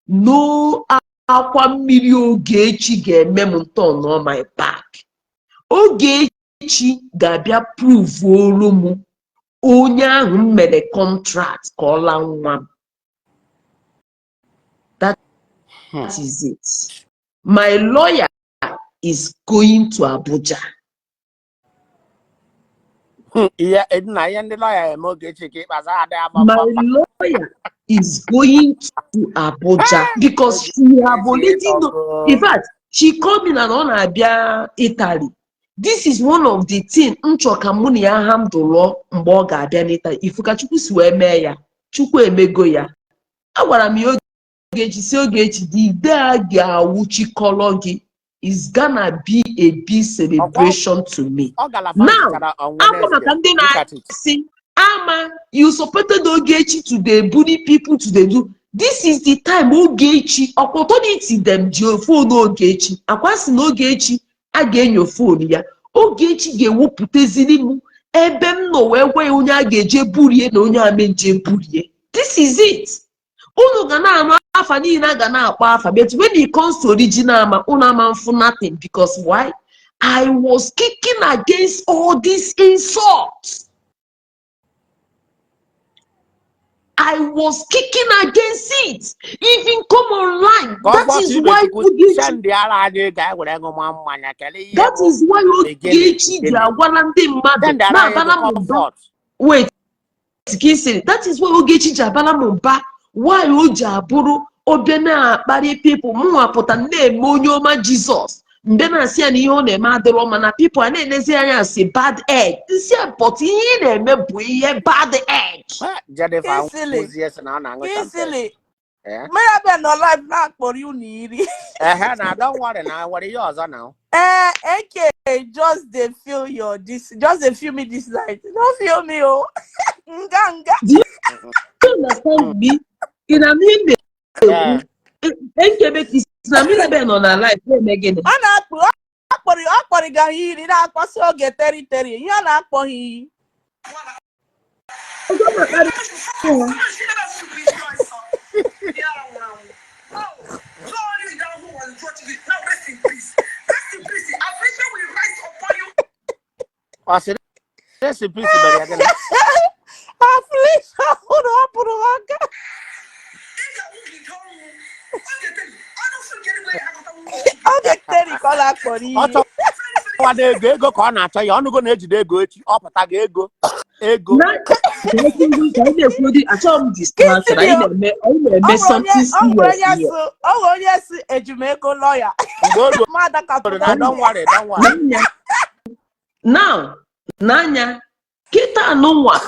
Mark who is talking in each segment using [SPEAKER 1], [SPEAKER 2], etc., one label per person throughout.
[SPEAKER 1] no akwa mmiri Ogechi ga-eme m turn on my back. Ogechi ga-abịa prove olu m onye ahụ mere contract ka ọ laa nwa m. That is it. My lawyer is going to Abuja.
[SPEAKER 2] My lawyer
[SPEAKER 1] is going to Abuja because she have already know. In fact, she called me and on Abia Italy. This is one of the things Nchokamuni Ahamdolo Mboga Abianita. If you can choose where Maya, Chukwu Emego ya. Awara mi Ogechi the day Wuchi Kologi is gonna be a big celebration to me. Now, Ama, you supported Ogechi to the bully people to the do. This is the time Ogechi opportunity them your phone Ogechi. Akwasi no Ogechi again your phone ya. Ogechi ge wuputezili mu ebem no wewe unya geje burie na unya amenje burie. This is it. Unu gana ama afa ni na gana akpa afa, but when it comes to original ama una man for nothing because why? I was kicking against all these insults. I was kicking against it. Even come online. That is why Ogechi. That is why Ogechi wait. That is why Ogechi Jabala Mumba. Why Ojaburu Obena Bari people Mua put a name Monyoma Jesus. Then I see an ione mother Roman people and then they say bad egg. This year, but he never be bad egg.
[SPEAKER 3] Easily. Maryam no life not for you need.
[SPEAKER 2] Now don't worry now. What are yours now?
[SPEAKER 3] Okay, just they feel your this, just they feel me this night. Don't feel me, oh. Nganga.
[SPEAKER 1] Do you understand me? In a minute, on a life, again.
[SPEAKER 3] Akpori ga yiri na akpasi oge territory. You na akpori.
[SPEAKER 2] Ego ka ọ na-achọ ya ọnụgo na-ejide ego echi ọ pụta ga ego
[SPEAKER 1] now n'anya kịta anụnwa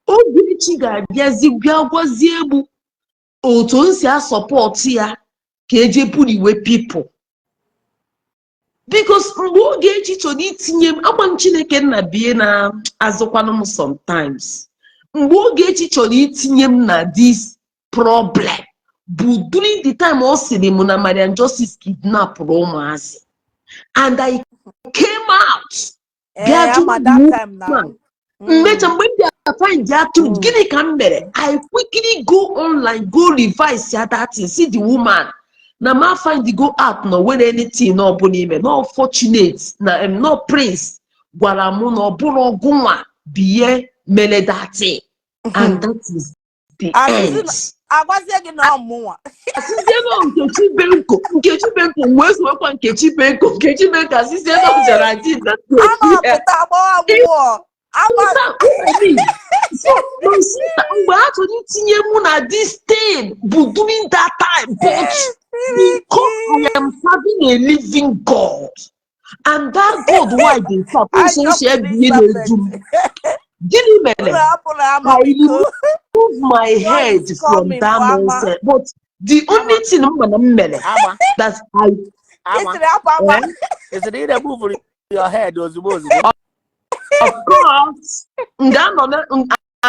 [SPEAKER 1] Ogechi ga-abịazi bịa gwazie egbu otu nsi a support ya ka eje buriwe people. Because Ogechi chọrọ itinye m agba Chineke nna bie na azụkwanụ m sometimes. Ogechi chọrọ itinye m na this problem bụ during the time ọ sịrị m na Maryam Justice kidnap ụmụazị. And I came out. Find that truth. I quickly go online, go revise that and see the woman. Now ma find the go out no when anything no bonime no fortunate na no prince gwaramu no buro gunwa biye mele dati and that is the end.
[SPEAKER 3] Agwazie no muwa.
[SPEAKER 1] Asizie no Nkechi Benko wes we kwa Nkechi Benko asizie no jarati that.
[SPEAKER 3] Ama peta bo
[SPEAKER 1] so my sister, we actually tinye mu na this thing but during that time, but because I am serving a living God, and that God why they talk so share being a Jew. I remove my head from that mindset, but the only thing that
[SPEAKER 2] is it either move your head or
[SPEAKER 1] of course,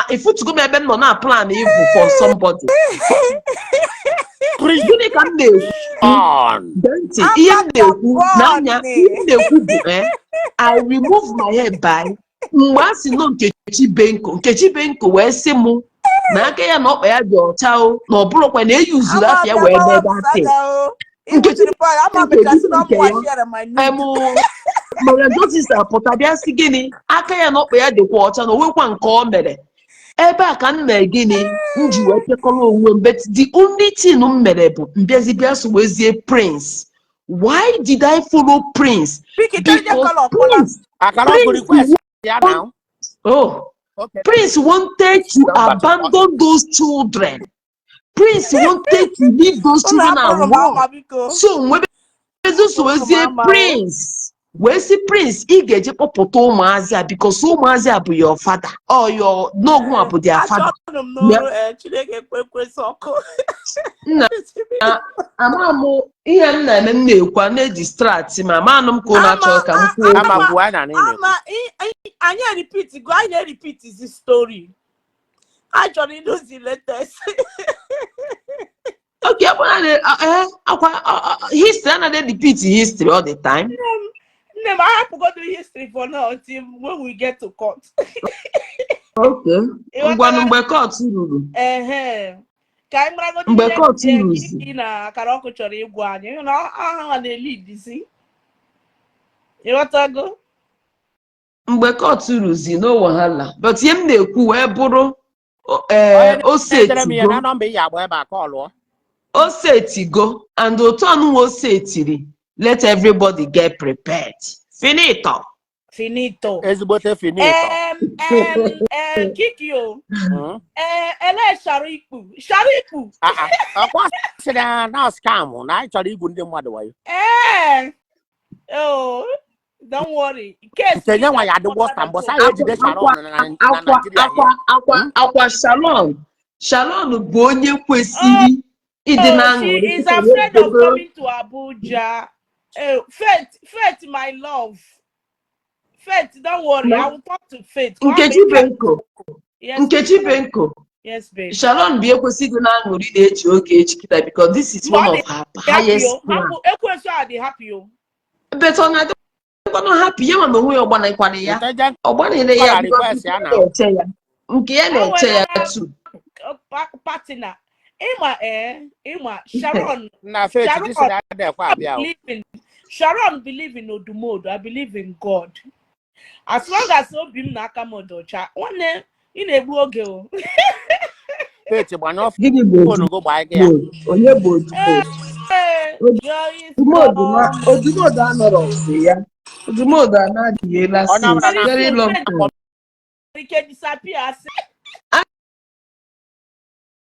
[SPEAKER 1] if you go maybe no plan evil for somebody. I remove my head by Nkechi Benko where Simu na aka ya na ọkpa ya dị ọcha o na ọ bụrụkwa na eyi uzuru
[SPEAKER 3] I'm
[SPEAKER 1] afọ
[SPEAKER 3] a
[SPEAKER 1] ya wee mee
[SPEAKER 3] Baba
[SPEAKER 1] datị
[SPEAKER 3] Saga. Even
[SPEAKER 1] Nkechi
[SPEAKER 3] to the point, I'm a
[SPEAKER 1] nke
[SPEAKER 3] because
[SPEAKER 1] dịka
[SPEAKER 3] no
[SPEAKER 1] nke
[SPEAKER 3] more
[SPEAKER 1] ya
[SPEAKER 3] share my nude.
[SPEAKER 1] Maryam pụta bịa sị gịnị aka ya na ọkpa ya dịkwa ọcha na onwekwa nke o mere ebe a ka m mere gịnị m ji wee pịakọrọ onwe m but the only thing m mere bụ mbịazi bịa sowezie Prince. Why did I follow Prince?
[SPEAKER 3] Pick it, tell your
[SPEAKER 1] Because
[SPEAKER 3] color, Paula.
[SPEAKER 2] I cannot go
[SPEAKER 1] Prince
[SPEAKER 2] request yeah now.
[SPEAKER 1] oh
[SPEAKER 2] Okay.
[SPEAKER 1] Prince wanted to
[SPEAKER 2] Number two.
[SPEAKER 1] abandon those children. Prince wanted to leave those
[SPEAKER 3] Unu
[SPEAKER 1] children
[SPEAKER 3] hapụrụ
[SPEAKER 1] and
[SPEAKER 3] mama
[SPEAKER 1] run.
[SPEAKER 3] biko.
[SPEAKER 1] So mgbe sowezie
[SPEAKER 3] Mama.
[SPEAKER 1] Prince wee sị Prince ị ga-eje kpọpụta ụmụazị a because ụmụazị a bụ your father or your n'ogun a bụ their father.
[SPEAKER 3] Achọrọ m n'ọrụ Chineke kwekwesị ọkụ.
[SPEAKER 1] Nna ama m ihe m na-eme m na-ekwu a na-edistract ma anụ m ka ọ na-achọ ka m kwuo
[SPEAKER 2] Ama gwa na nene.
[SPEAKER 3] anyị repeat go anyị repeat this story. Achọrọ ịdozi latest.
[SPEAKER 1] okay history anaghị repeat history all the time.
[SPEAKER 3] Nne m, I have to go do history for now until when we get to court.
[SPEAKER 1] Okay. Ngwanụ mgbe court ruru.
[SPEAKER 3] Ka anyị mara
[SPEAKER 1] Mgbe court ruzi.
[SPEAKER 3] gị na akara ọkụ chọrọ ịgwa anyị na aha na-elid si. Ịghọtago?
[SPEAKER 1] Mgbe court ruzi no wahala but ihe m na-ekwu wee bụrụ o setigo and otu ọnụnwa o setiri let everybody get prepared. Finito.
[SPEAKER 2] Ezigbote finito.
[SPEAKER 3] Kikio. Ele Sharikpu. Sharikpu.
[SPEAKER 2] Akwa sị na scam na anyị chọrọ igwu ndị mmadụ wayo.
[SPEAKER 3] Oh, don't worry. Case
[SPEAKER 2] Kenye nwa ya adịgbo stambo sa ya ejide Sharon na Nigeria.
[SPEAKER 1] Akwa Sharon bụ onye kwesịrị ịdị na aṅụrị.
[SPEAKER 3] She is afraid of coming to Abuja. Faith, my love. Faith, don't worry. I will talk to Faith.
[SPEAKER 1] Nkechi Benko.
[SPEAKER 3] Yes,
[SPEAKER 1] Nkechi Benko.
[SPEAKER 3] Yes, babe.
[SPEAKER 1] Sharon bi ekwesịghị ịdị na aṅụrị na-eji Ogechi kịta because this is one of her highest plans. But ọ na-adịkwanụ happy ya ma na onwe ya ọgbanakwana ya. Ọgbanere ya nke ya na-eche ya tu.
[SPEAKER 3] Partner. Ima Sharon. Sharon believe in Odumodu. I believe in God. As long as Obim na Akamodocha, one in a blogger.
[SPEAKER 1] Gịnị bụ onye bụ Odumodu anọrọ ọsị ya. Odumodu anadịghịla since very long time.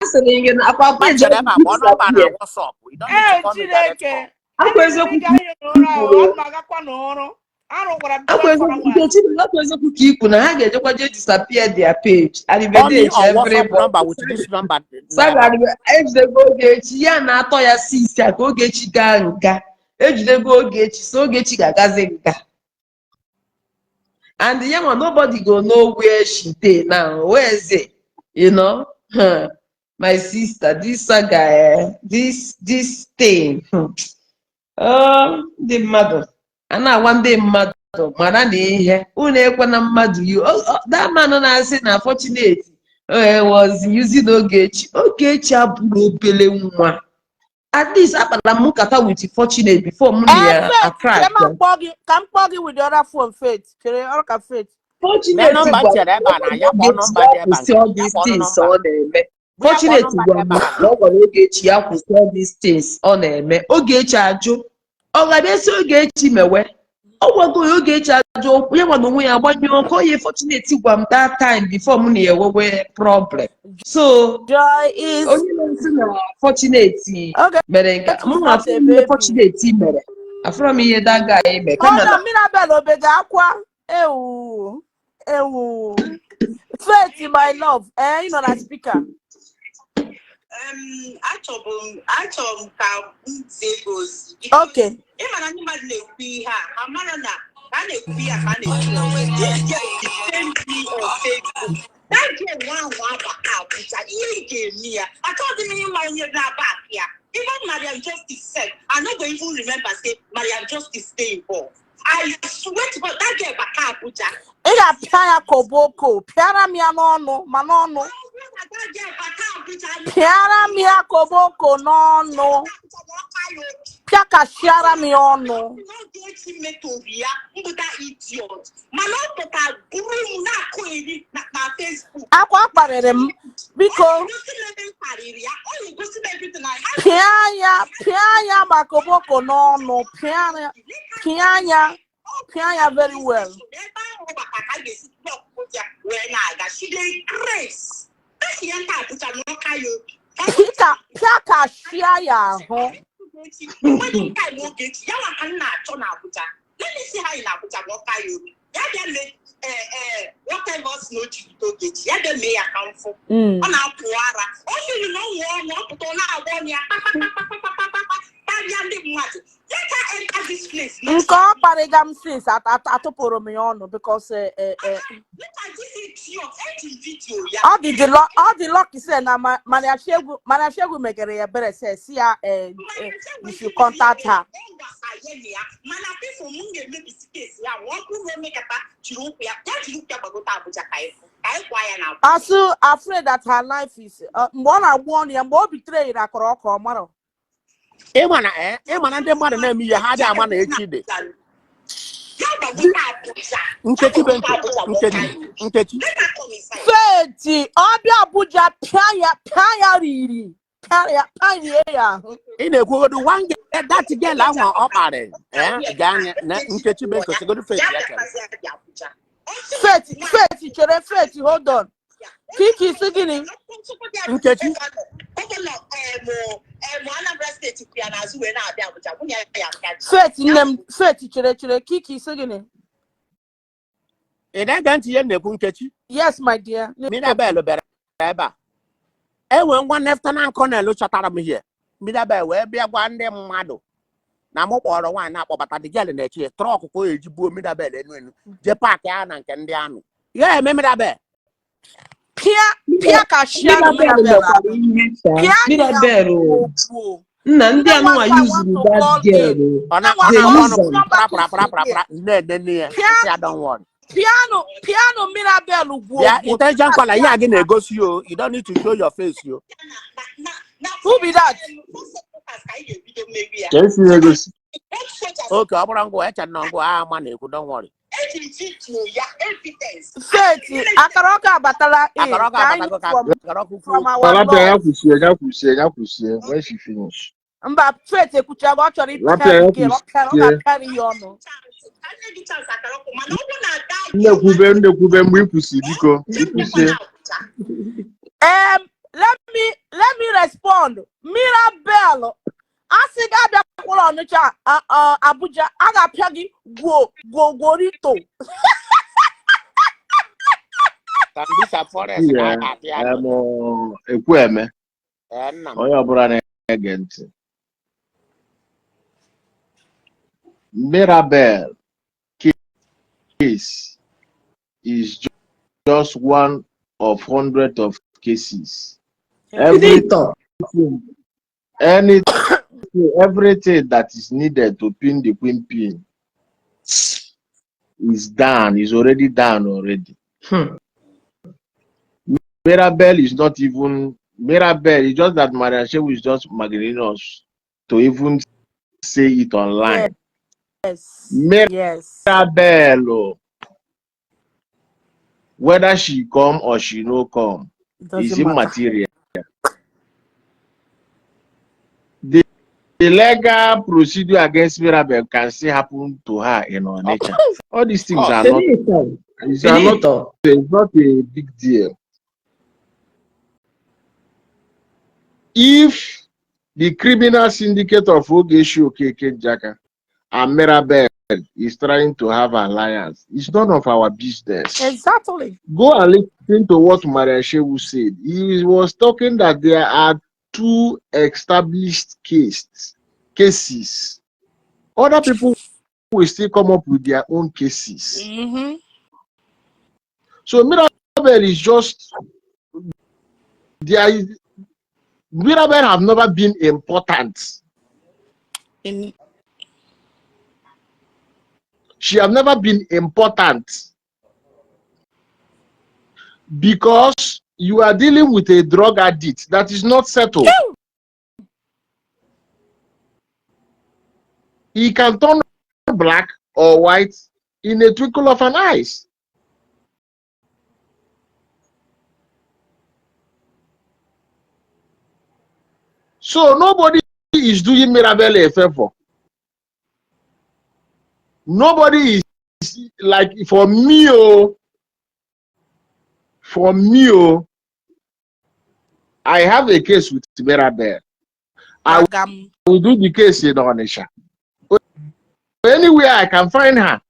[SPEAKER 1] Asịrị gị na akwa peji akwa eziokwu ka ikwu na ha ga-ejekwa je disappear their page ejidego Ogechi ya na-atọ ya si isi a ka Ogechi gaa nga ejidego Ogechi so Ogechi ga-agazi nga and ya ma nobody go know where she dey now. Where is it? You know? My sister, this saga, this thing. The mother. And I want the mother. Mara na ihe. Unu ekwana mmadụ you. That man na say na fortunate. Was using Ogechi. Ogechi abụrụ obele nwa. At least akpara m nkata with fortunate before m ya attract.
[SPEAKER 3] Can plug it with the other phone, Faith.
[SPEAKER 1] Fortunate all these things ọ na-eme. Fortunate gwa m na ọ gwara Ogechi ya kwụsị all these things ọ na-eme. Ogechi ajụ ọ ga-esi Ogechi mewe ọ gwago ya Ogechi ajụ ya nwa na onwe ya agbanyụ ọkụ ya Fortunate gwa m that time before m na ewewe problem. So onye na-esi na Fortunate mere nke m na-afụ ihe Fortunate mere afụrụ m ihe daga ime kama na
[SPEAKER 3] Faith, my love, you know that speaker. Okay.
[SPEAKER 4] That girl I told him back here. Even Maryam Justice said, I'm not going to even remember say Maryam Justice stay involved. I swear to God, that girl back Abuja.
[SPEAKER 3] Ega piara koboko, piara mi anono, manono. Piara mi akoboko no no. Piaka shiara mi ono. Akwa kparịrị m biko pịa ya makoboko n'ọnụ pịa ya very well. Pịa ka shia ya ahụ.
[SPEAKER 4] Let me see how in Abuja whatever no Ogechi. Yeah, they may account for. On our Puara. Also, you know, one put on our 1 year. Let her enter this place.
[SPEAKER 3] Nko parigam sis atoporo mi ọnụ because
[SPEAKER 4] Let her this video.
[SPEAKER 3] all the lucky say na Mariam megere ya bere say see ya if you contact her. Also afraid that her life is betray maro.
[SPEAKER 2] Ịmana ndị mmadụ na-eme ihe ha dị ama na echi dị. Nkechi.
[SPEAKER 3] Feti ọbịa Abuja pịa riri ya.
[SPEAKER 2] Ị na-ekwugodu one girl that girl ahụ ọ kparị gaa na Nkechi bụ nkosigodu Feti ya chere.
[SPEAKER 3] Feti chere Feti hold on. Kiki si gịnị?
[SPEAKER 2] Nkechi.
[SPEAKER 3] Feti chere Kiki si gịnị?
[SPEAKER 2] Ị na-ege ntị ihe na-ekwu Nkechi?
[SPEAKER 3] Yes my dear.
[SPEAKER 2] Mirabel bịara ebe a. Enwe nwa Lieutenant Colonel chọtara m ihe. Mirabel wee bịa gwa ndị mmadụ na mụ kpọrọ nwaanyị na-akpọbata dị gel na-echi trọk ka o eji buo Mirabel enu jee paakị ya na nke ndị anụ. Ihe eme Mirabel.
[SPEAKER 3] Pia ka shia
[SPEAKER 1] Mirabel nna ndị anụ a yuzuru that girl.
[SPEAKER 3] Piano Mirabel
[SPEAKER 2] yeah, intention color yeah again negotiate you. You don't need to show your face you.
[SPEAKER 3] Who be that?
[SPEAKER 1] Yes, negotiate.
[SPEAKER 2] Okay, I'm gonna go ahead and go man, don't worry.
[SPEAKER 3] Feti akaroka batala from our
[SPEAKER 1] when she finish.
[SPEAKER 3] Mba Feti kuchago actually carry on. Let me respond. Mirabel asiga bia kwụrụ Ọnịcha Abuja aga pịa gị gorito.
[SPEAKER 1] Ekweme onye ọbụla na-ege ntị. Mirabel case is just one of hundreds of cases. Everything that is needed to pin the queen pin is done, is already done already. Mirabel is not even Mirabel, it's just that Maryam is just marketing us to even say it online.
[SPEAKER 3] Yes.
[SPEAKER 1] Mirabel, whether she come or she no come, is immaterial. The legal procedure against Mirabel can still happen to her in our nature. All these things are not it's not a big deal. If the criminal syndicate of Ogechi Okeke Njaka and Maryam is trying to have alliance, it's none of our business.
[SPEAKER 3] Exactly.
[SPEAKER 1] Go and listen to what Maryam said. He was talking that there are 2 established cases. Other people will still come up with their own cases. So Mirabel is just Mirabel have never been important. She have never been important because
[SPEAKER 5] you are dealing with a drug addict that is not settled. He can turn black or white in a twinkle of an eye. So nobody is doing Mirabel a favor. Nobody is like for me. I have a case with Mirabel. I will do the case in Onisha. Anywhere I can find her.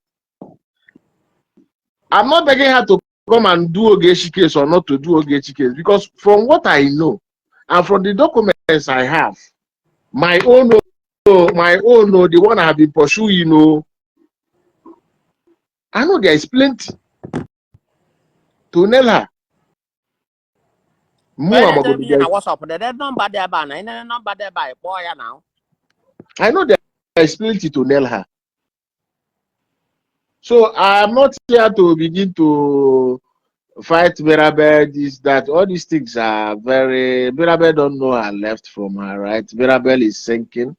[SPEAKER 5] I'm not begging her to come and do Ogechi case or not to do Ogechi case, because from what I know and from the documents I have, my own, the one I have been pursuing, I know there is plenty to nail her.
[SPEAKER 2] What's up? There's number there by number there by boy now.
[SPEAKER 5] I know there is plenty to nail her. So I'm not here to begin to fight Mirabel, this, that. All these things are very... Mirabel don't know her left from her right. Mirabel is sinking.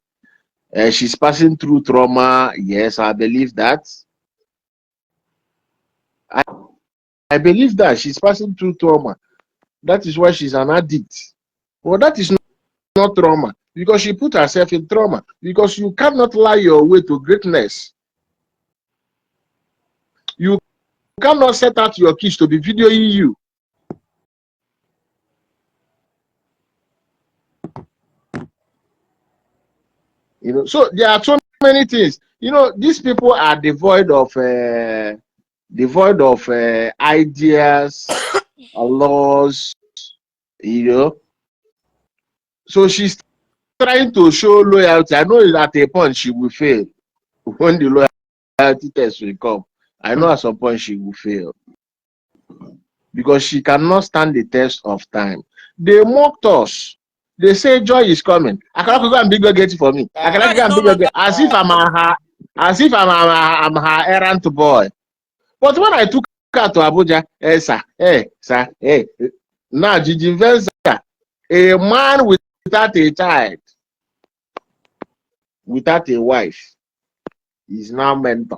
[SPEAKER 5] She's passing through trauma. Yes, I believe that. I believe that she's passing through trauma. That is why she's an addict. Well, that is not trauma, because she put herself in trauma. Because you cannot lie your way to greatness. You cannot set out your kids to be videoing you. So there are so many things. These people are devoid of ideas, laws. So she's trying to show loyalty. I know at a point she will fail when the loyalty test will come. I know at some point she will fail because she cannot stand the test of time. They mocked us. They say joy is coming. I cannot go and big get it for me. I cannot go and big get as if I'm her errand boy. But when I took her to Abuja, now Gigi Venza, a man without a child, without a wife, is now mentor.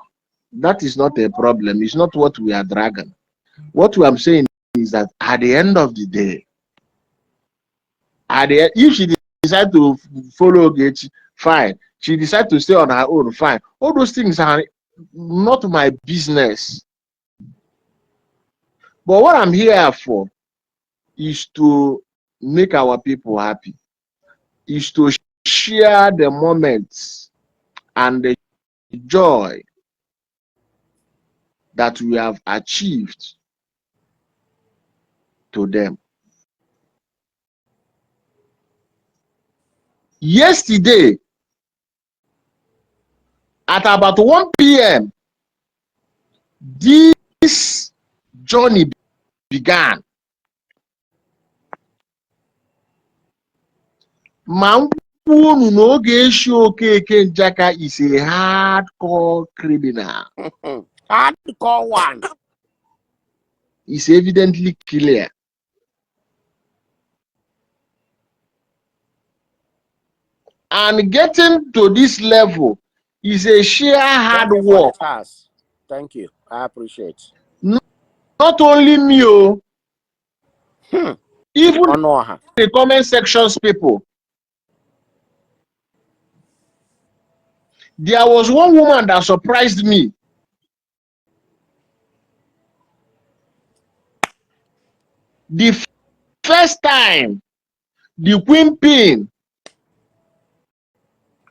[SPEAKER 5] That is not a problem. It's not what we are dragging. What I'm saying is that at the end of the day, if she decides to follow Ogechi, fine. She decides to stay on her own, fine. All those things are not my business. But what I'm here for is to make our people happy, is to share the moments and the joy that we have achieved to them. Yesterday, at about 1 p.m., this journey began. Ogechi Okeke Njaka is a hardcore criminal.
[SPEAKER 2] Hardcore one.
[SPEAKER 5] It's evidently clear. And getting to this level is a sheer hard work.
[SPEAKER 2] Thank you. I appreciate.
[SPEAKER 5] Not only me, even the comment sections people. There was one woman that surprised me. The first time the Queen Pin,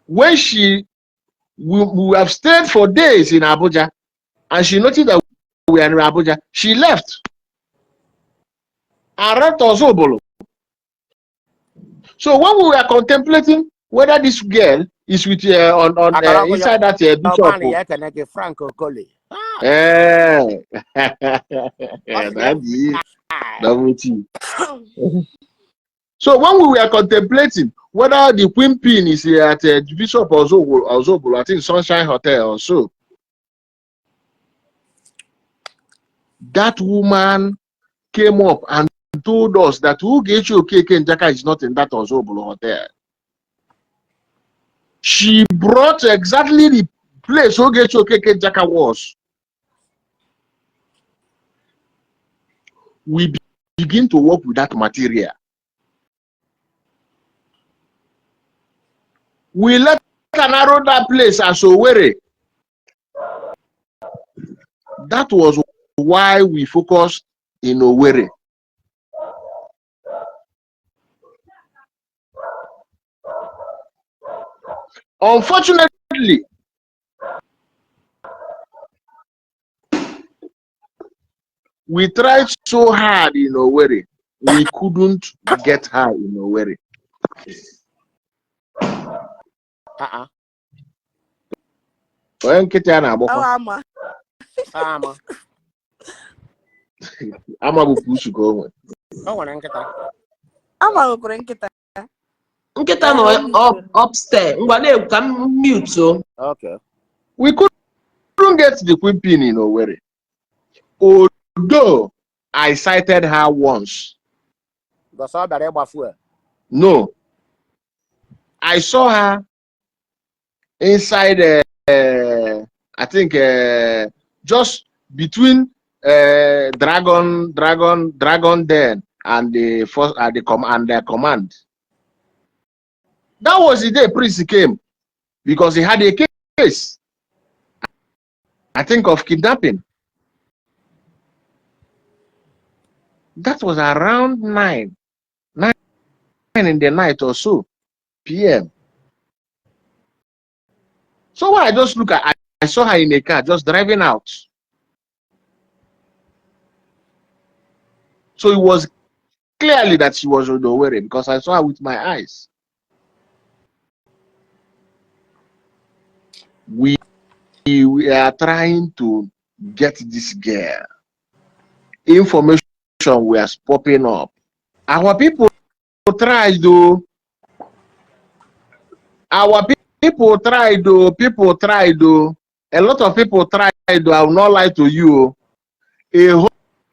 [SPEAKER 5] when we have stayed for days in Abuja, and she noticed that we are in Abuja, she left and ran to Osobolo. So when we were contemplating whether this girl is with inside that So when we were contemplating whether the Queen Pin is at Bishop Ozobolo, I think Sunshine Hotel or so, that woman came up and told us that Ogechi Okeke Njaka is not in that Ozobolo hotel. She brought exactly the place Ogechi Okeke Njaka was. We begin to work with that material. We let narrow that place as Owerri. That was why we focused in Owerri. Unfortunately, we tried so hard in Owerri, we couldn't get her in Owerri. When Ketiana
[SPEAKER 3] Ama.
[SPEAKER 5] Ama bụ pusu ka o nwere.
[SPEAKER 2] O nwere nkịta.
[SPEAKER 3] Ama nwekwara nkịta.
[SPEAKER 1] Nkịta nọ upstairs. Ngwa na-ekwu ka m mute o.
[SPEAKER 2] Okay.
[SPEAKER 5] We couldn't get the queen pin in Owerri. Although I cited her once.
[SPEAKER 2] Because ọ bịara ịgba fuel.
[SPEAKER 5] No. I saw her inside, I think, just between Dragon Den and the first the command. That was the day Prince came because he had a case, I think, of kidnapping. That was around 9 in the night or so, PM. So when I just look at, I saw her in a car just driving out. So it was clearly that she was on the way because I saw her with my eyes. We are trying to get this girl. Information was popping up. Our people tried though. Our people tried though. People tried though. A lot of people tried though. I will not lie to you. A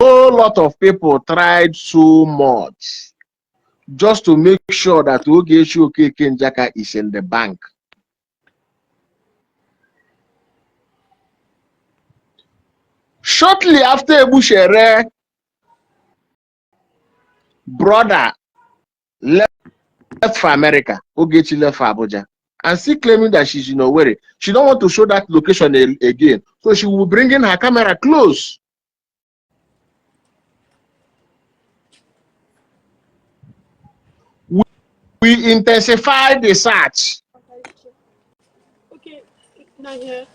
[SPEAKER 5] whole lot of people tried so much just to make sure that Ogechi Okeke Njaka is in the bank. Shortly after Ebushere brother left for America, Ogechi left for Abuja, and still claiming that she's in Owerri. She don't want to show that location again, so she will bring in her camera close. We intensified the search.
[SPEAKER 6] Okay, not here.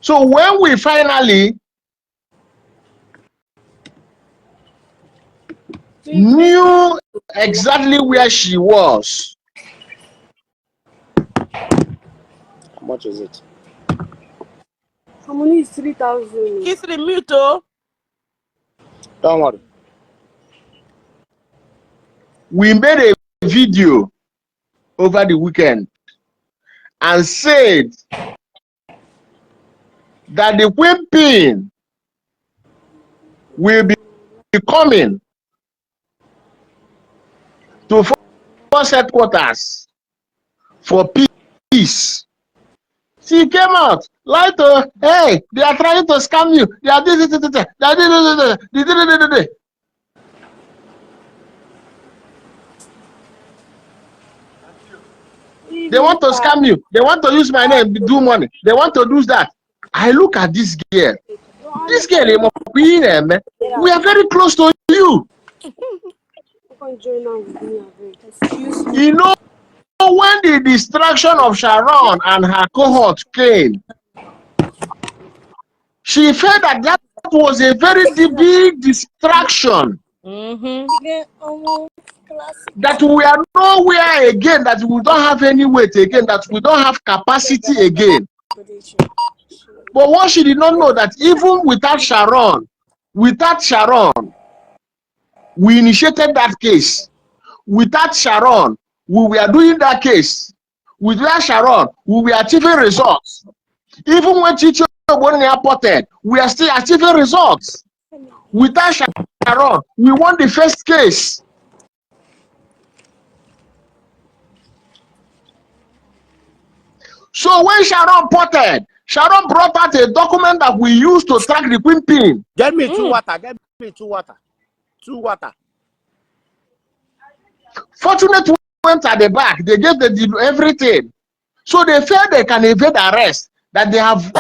[SPEAKER 5] So when we finally knew exactly where she was,
[SPEAKER 2] How much is it?
[SPEAKER 6] How many is 3,000?
[SPEAKER 3] Kiss the mute o.
[SPEAKER 2] Don't worry.
[SPEAKER 5] we made a video over the weekend and said that the queen pin will be coming to force headquarters for peace. She came out, lied to, hey, they are trying to scam you. They are this. They want to scam you. They want to use my name to do money. They want to do that. I look at this girl. This girl, we are very close to you. You know, when the distraction of Sharon and her cohort came, she felt that that was a very big distraction. That we are nowhere again, that we don't have any weight again, that we don't have capacity again. But what she did not know that even without Sharon, we initiated that case. Without Sharon, we were doing that case. Without Sharon, we were achieving results. Even when Chicho was reported, we are still achieving results. Without Sharon, we won the first case. So when Sharon potted, Sharon brought out a document that we used to track the Queen pin.
[SPEAKER 2] Get me 2 water. Get me 2 water. 2 water.
[SPEAKER 5] Fortunate went at the back. They gave the everything. So they felt they can evade arrest, that they have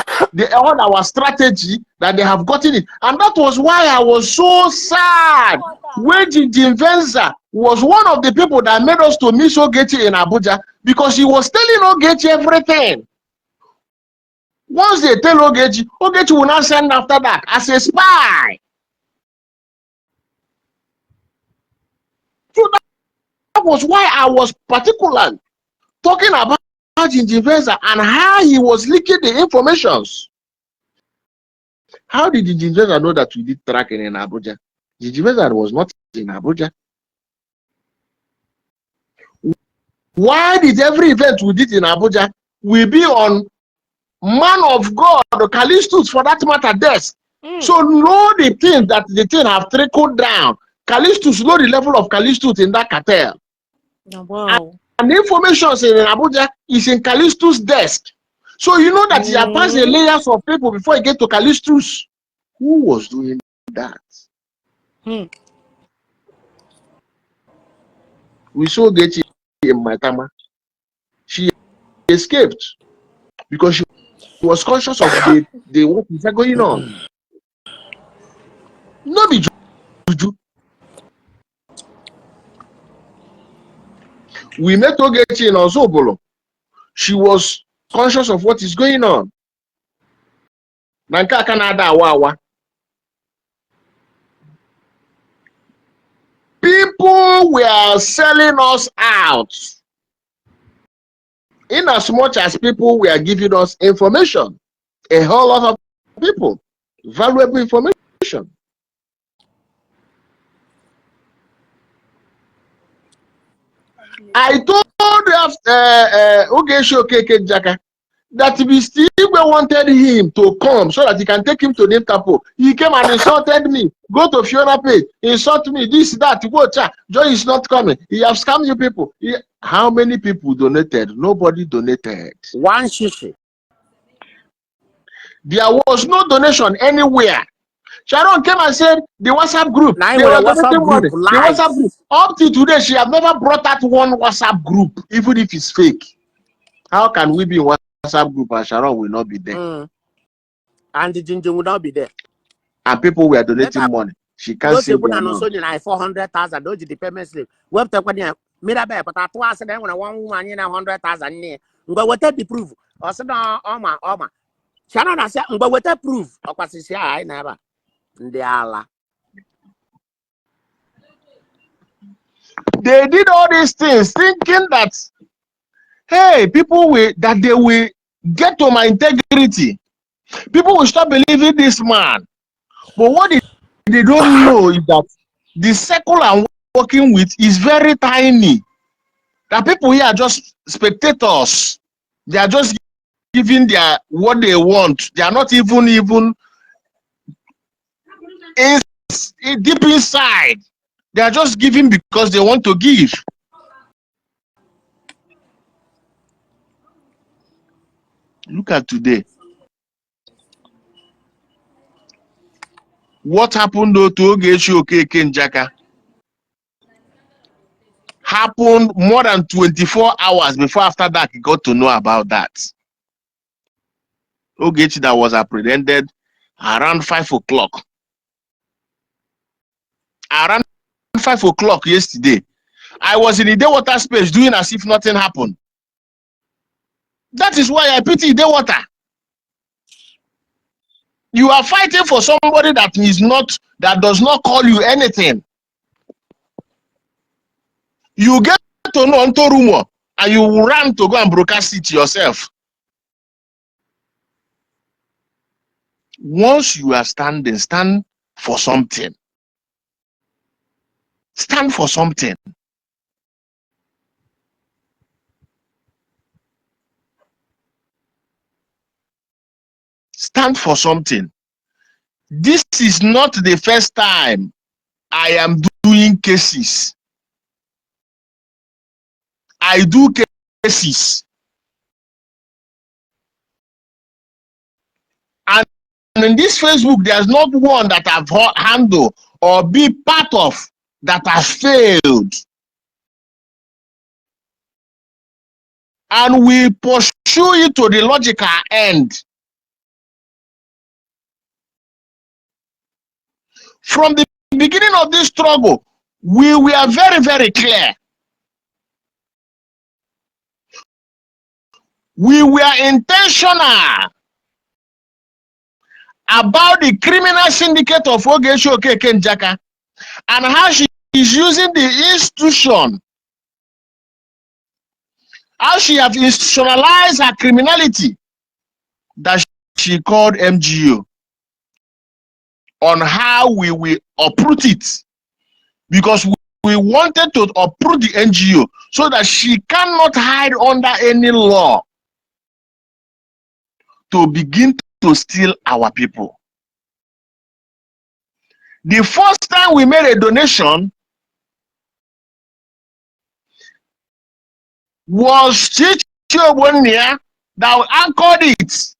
[SPEAKER 5] all our strategy, that they have gotten it. And that was why I was so sad when Jim Venza was one of the people that made us to miss Ogechi in Abuja, because he was telling Ogechi everything. Once they tell Ogechi, Ogechi will not send after that as a spy. So that was why I was particular talking about Jinjinvenza and how he was leaking the informations. How did Jinjinvenza know that we did tracking in Abuja? Jinjinvenza was not in Abuja. Why did every event we did in Abuja will be on man of God, Callistus for that matter, desk? So know the thing that the thing have trickled down. Callistus know the level of Callistus in that cartel.
[SPEAKER 3] Wow.
[SPEAKER 5] And the information in Abuja is in Callistus' desk. So you know that he has passed the layers of people before he get to Callistus. Who was doing that? We saw Ogechi in Maitama. She escaped because she was conscious of the what is going on. No be juju. We met Ogechi in Ozobolo. She was conscious of what is going on. Nanka Canada awa. People were selling us out. In as much as people were giving us information, a whole lot of people, valuable information. I told Ogechi Okeke Njaka that Mr. Igwe wanted him to come so that he can take him to the Interpol. He came and insulted me. Go to Fiona page, insult me, this, that, go, Joy is not coming. He has scammed you people. How many people donated? Nobody donated.
[SPEAKER 2] One shishi.
[SPEAKER 5] There was no donation anywhere. Sharon came and said the WhatsApp group.
[SPEAKER 2] Now
[SPEAKER 5] They
[SPEAKER 2] with
[SPEAKER 5] were
[SPEAKER 2] a WhatsApp
[SPEAKER 5] donating money.
[SPEAKER 2] group,
[SPEAKER 5] The WhatsApp group. Up to today, she have never brought out one WhatsApp group, even if it's fake. How can we be in WhatsApp group and Sharon will not be there?
[SPEAKER 2] And the ginger will not be there.
[SPEAKER 5] And people were donating money. She can't say
[SPEAKER 2] people
[SPEAKER 5] the
[SPEAKER 2] are
[SPEAKER 5] amount.
[SPEAKER 2] not 400,000. Those the payment slip. Web take one made a bet, but I told them when I want woman in 100,000. But what the proof? I said, Oma. Sharon, I said, but what the proof? Of course, I never. They are.
[SPEAKER 5] They did all these things thinking that, hey, people will that they will get to my integrity. People will stop believing this man. But what they don't know is that the circle I'm working with is very tiny. The people here are just spectators. They are just giving their what they want. They are not even deep inside. They are just giving because they want to give. Look at today. What happened though to Ogechi Okeke Njaka happened more than 24 hours before after that he got to know about that. Ogechi that was apprehended around 5 o'clock. Around 5 o'clock yesterday, I was in the Idewater space doing as if nothing happened. That is why I pity Idewater. You are fighting for somebody that does not call you anything. You get to know onto rumor and you run to go and broadcast it yourself. Once you are standing, stand for something. Stand for something. Stand for something. This is not the first time I am doing cases. I do cases. And in this Facebook, there's not one that I've handled or be part of that has failed. And we pursue it to the logical end. From the beginning of this struggle, we were very, very clear. We were intentional about the criminal syndicate of Ogechi Okeke Njaka and how she is using the institution, how she has institutionalized her criminality that she called MGO, on how we will uproot it, because we wanted to uproot the NGO so that she cannot hide under any law to begin to steal our people. The first time we made a donation was Chichi Obonia that anchored it.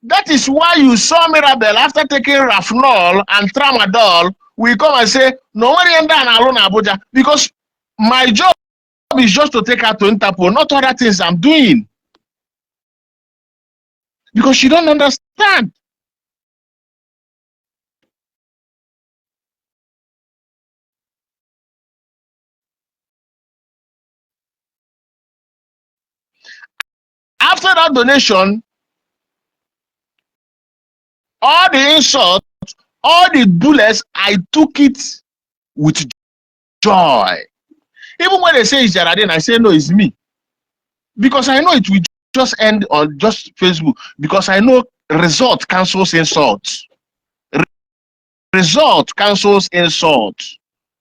[SPEAKER 5] That is why you saw Mirabel after taking Rafnol and Tramadol, we come and say, no one alone Abuja, because my job is just to take her to Interpol, not other things I'm doing. Because she don't understand. After that donation, all the insults, all the bullets, I took it with joy. Even when they say it's Geraldine, I say no, it's me. Because I know it will just end on just Facebook. Because I know result cancels insults. Result cancels insults.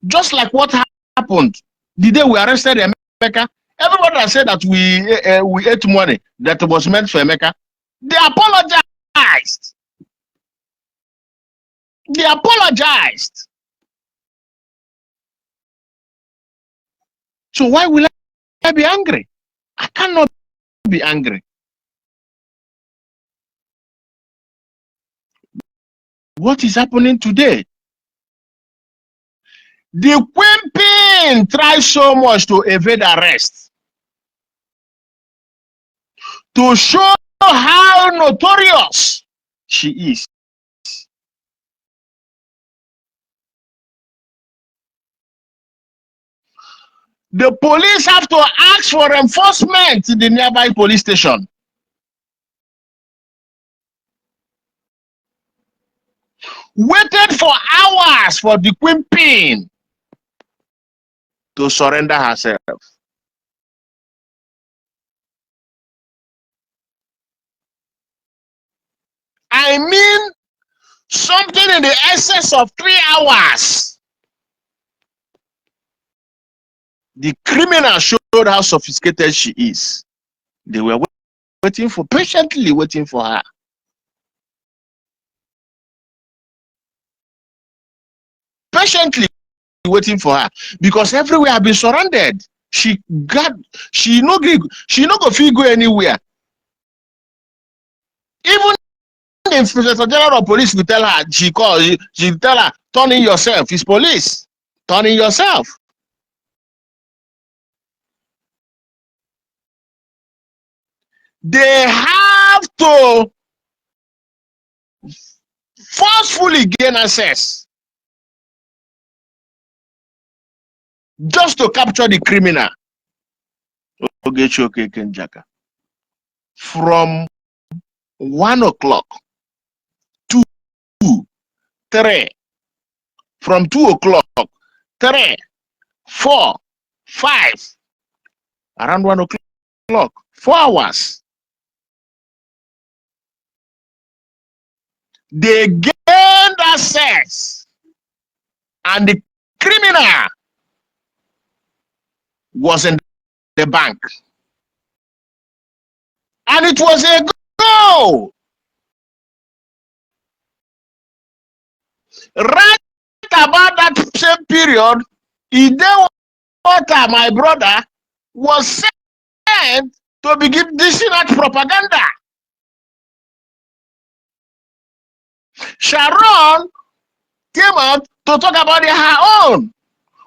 [SPEAKER 5] Just like what happened the day we arrested Emeka. Everybody that said that we ate money that was meant for Emeka, they apologized. They apologized. So why will I be angry? I cannot be angry. What is happening today? The Queen tries so much to evade arrest, to show how notorious she is. The police have to ask for reinforcement in the nearby police station. Waited for hours for the Queen to surrender herself. I mean, something in the excess of 3 hours. The criminal showed how sophisticated she is. They were patiently waiting for her. Patiently waiting for her, because everywhere have been surrounded. She no go fit go anywhere. Even the Inspector General of Police will tell her, she tell her, turn in yourself. It's police. Turn in yourself. They have to forcefully gain access just to capture the criminal, Ogechi Okeke Njaka. From 1 o'clock, 2, 3, from 2 o'clock, 3, 4, 5, around 1 o'clock, 4 hours. They gained access, and the criminal was in the bank. And it was a go. Right about that same period, Idewota, my brother, was sent to begin dishing out propaganda. Sharon came out to talk about her own,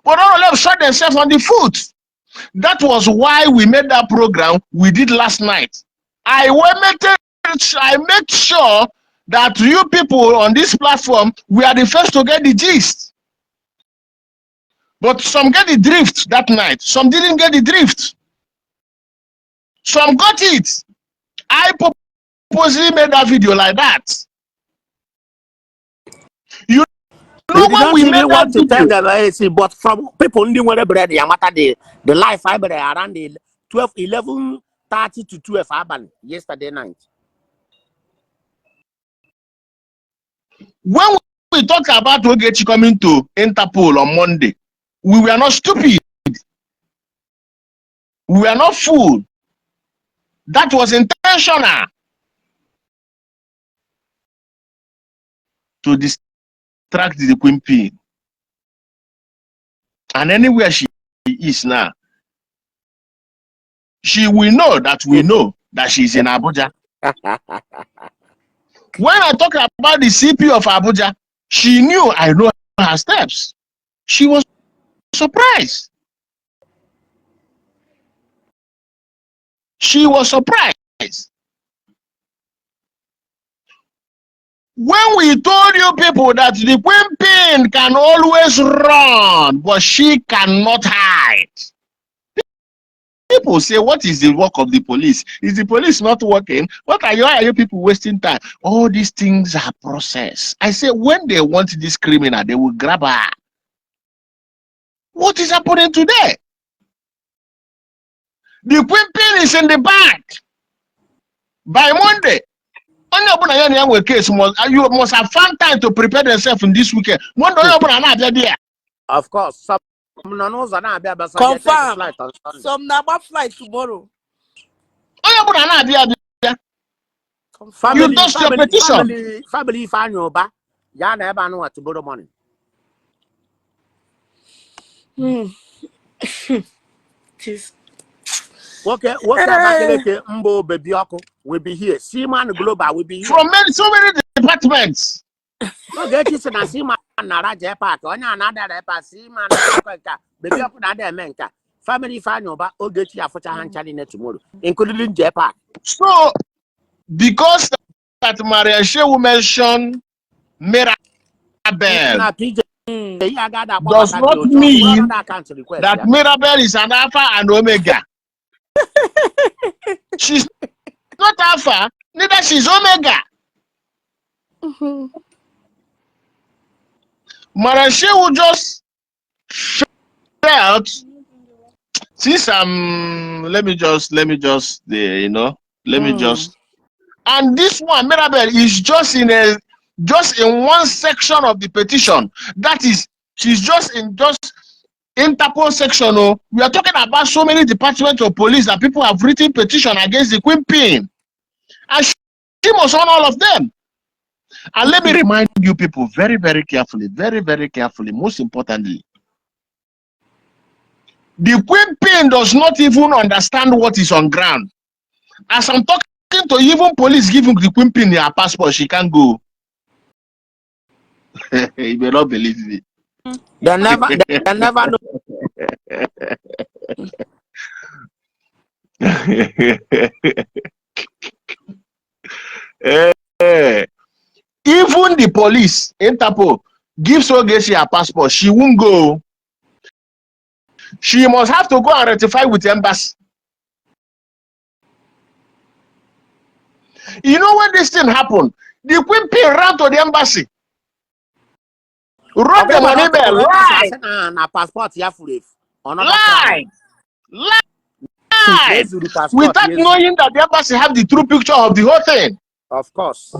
[SPEAKER 5] but all of them shot themselves on the foot. That was why we made that program we did last night. I made sure that you people on this platform, we are the first to get the gist. But some get the drift that night. Some didn't get the drift. Some got it. I purposely made that video like that. You
[SPEAKER 2] We
[SPEAKER 5] know
[SPEAKER 2] did
[SPEAKER 5] when
[SPEAKER 2] not
[SPEAKER 5] we made
[SPEAKER 2] even
[SPEAKER 5] that
[SPEAKER 2] want to tell
[SPEAKER 5] video?
[SPEAKER 2] them, see, but from people who didn't bread, the life I bread around the 11:30 to 12 Aban yesterday night.
[SPEAKER 5] When we talked about Ogechi coming to Interpol on Monday, we were not stupid. We were not fooled. That was intentional to distract the Queen Pin. And anywhere she is now, she will know that we know that she's in Abuja. When I talk about the CP of Abuja, she knew I know her steps. She was surprised. She was surprised. When we told you people that the Queen Pin can always run, but she cannot hide. People say, what is the work of the police? Is the police not working? Why are you people wasting time? All these things are processed. I say, when they want this criminal, they will grab her. What is happening today? The Queen Pin is in the back. By Monday, case you must have found time to prepare themselves in this weekend.
[SPEAKER 2] Of course, some knows an idea, but
[SPEAKER 3] Confirm.
[SPEAKER 2] flight on Sunday.
[SPEAKER 3] Some number flight tomorrow. Confirm.
[SPEAKER 5] You dust your petition.
[SPEAKER 2] Family, if I know, but ya never know what to borrow money.
[SPEAKER 3] Tis.
[SPEAKER 2] Okay, Bakeleke, Mbo, Bebioko will be here. Seaman Global will be here.
[SPEAKER 5] From so many departments.
[SPEAKER 2] Ogechi said, I see man, Naraja Park, on another Seaman, Bebioko, another menka. Family, if I know, but Ogechi Afota Hanchali tomorrow, including J Park.
[SPEAKER 5] So, because that Maryam will mention Maryam does not mean that Mirabel is an alpha and omega. She's not alpha, neither she's omega. Maryam just felt, since let me just and this one Mirabel is just in one section of the petition. That is, she's just in Interpol section. Oh, we are talking about so many departments of police that people have written petition against the Queen Pin, and she must on all of them. And let me remind you people very, very carefully, most importantly, the Queen Pin does not even understand what is on ground. As I'm talking to even police giving the Queen Pin her passport, she can't go. You may not believe me.
[SPEAKER 2] They never know.
[SPEAKER 5] Even the police, Interpol, gives Ogechi her passport, she won't go. She must have to go and rectify with the embassy. You know when this thing happened? The Queen Pin ran to the embassy. Wrote the money bill, lie.
[SPEAKER 2] Passport,
[SPEAKER 5] lie. Without knowing that the embassy have the true picture of the whole thing.
[SPEAKER 2] Of course.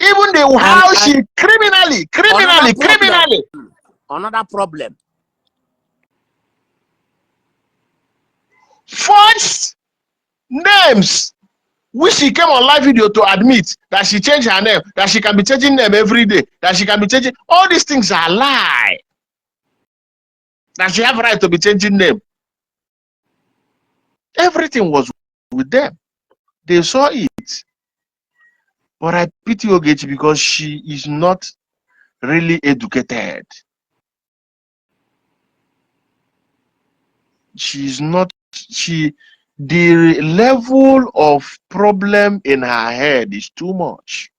[SPEAKER 5] Even how she criminally.
[SPEAKER 2] Another problem.
[SPEAKER 5] Forged names which she came on live video to admit that she changed her name, that she can be changing them every day, that she can be changing. All these things are lie. That she have right to be changing name. Everything was with them. They saw it. But I pity Ogechi because she is not really educated. She's not, the level of problem in her head is too much.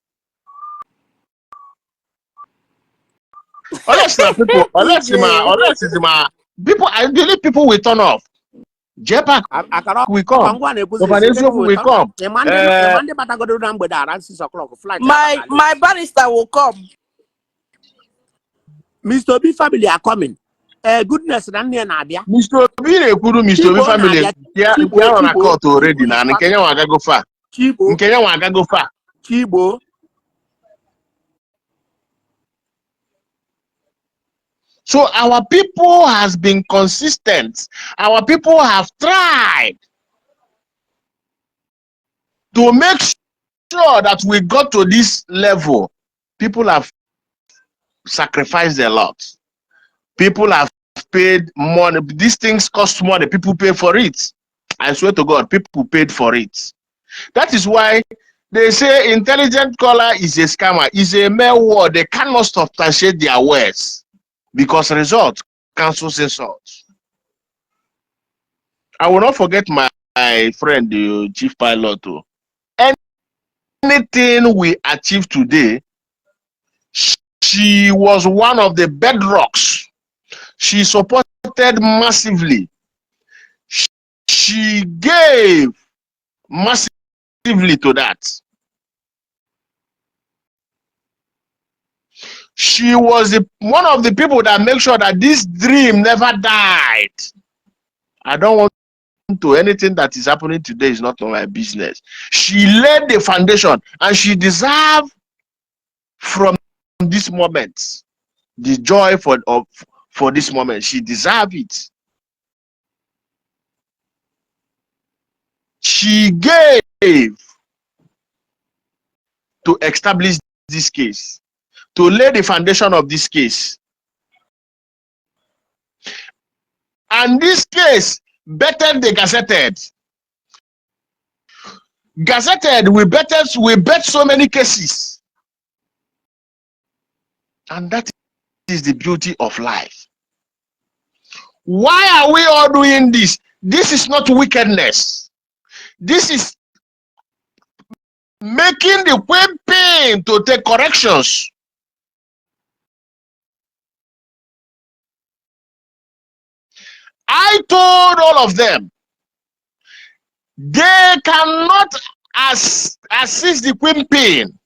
[SPEAKER 5] Unless people, people, I believe people will turn off. Jepak will come. Obanezoku will come.
[SPEAKER 3] My barrister will come.
[SPEAKER 2] Mr. B family are coming. Goodness, Nadia.
[SPEAKER 5] Mr. Obi Ekuru, Mr. Obi family, yeah, on a court already. Now, Kenya waga go far. Kenya waga go far.
[SPEAKER 2] Chibo.
[SPEAKER 5] So our people has been consistent. Our people have tried to make sure that we got to this level. People have sacrificed a lot. People have paid money. These things cost money. People pay for it. I swear to God, people paid for it. That is why they say intelligent caller is a scammer. Is a mere word. They cannot substantiate their words because result cancels insult. I will not forget my friend, the chief pilot. Anything we achieve today, she was one of the bedrocks. She supported massively. She gave massively to that. She was one of the people that make sure that this dream never died. I don't want to anything that is happening today is not on my business. She laid the foundation and she deserves from this moment the joy for this moment. She deserves it. She gave to establish this case, to lay the foundation of this case. And this case better the gazetted. Gazetted, we bet so many cases. And that is the beauty of life. Why are we all doing this? This is not wickedness. This is making the pain to take corrections. I told all of them, they cannot assist the pain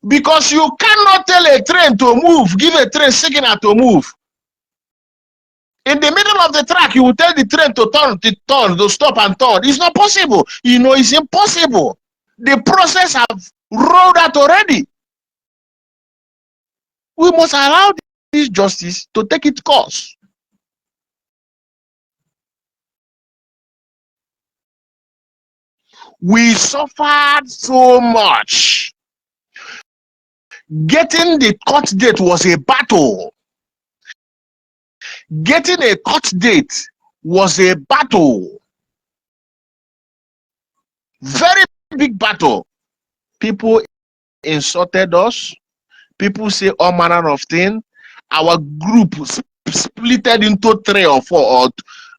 [SPEAKER 5] because you cannot tell a train to move, give a train signal to move. In the middle of the track, you will tell the train to turn, to stop and turn. It's not possible. You know, it's impossible. The process have rolled out already. We must allow this justice to take its course. We suffered so much. Getting the court date was a battle. Getting a court date was a battle. Very big battle. People insulted us. People say all manner of things. Our group splitted into 3 or 4. Or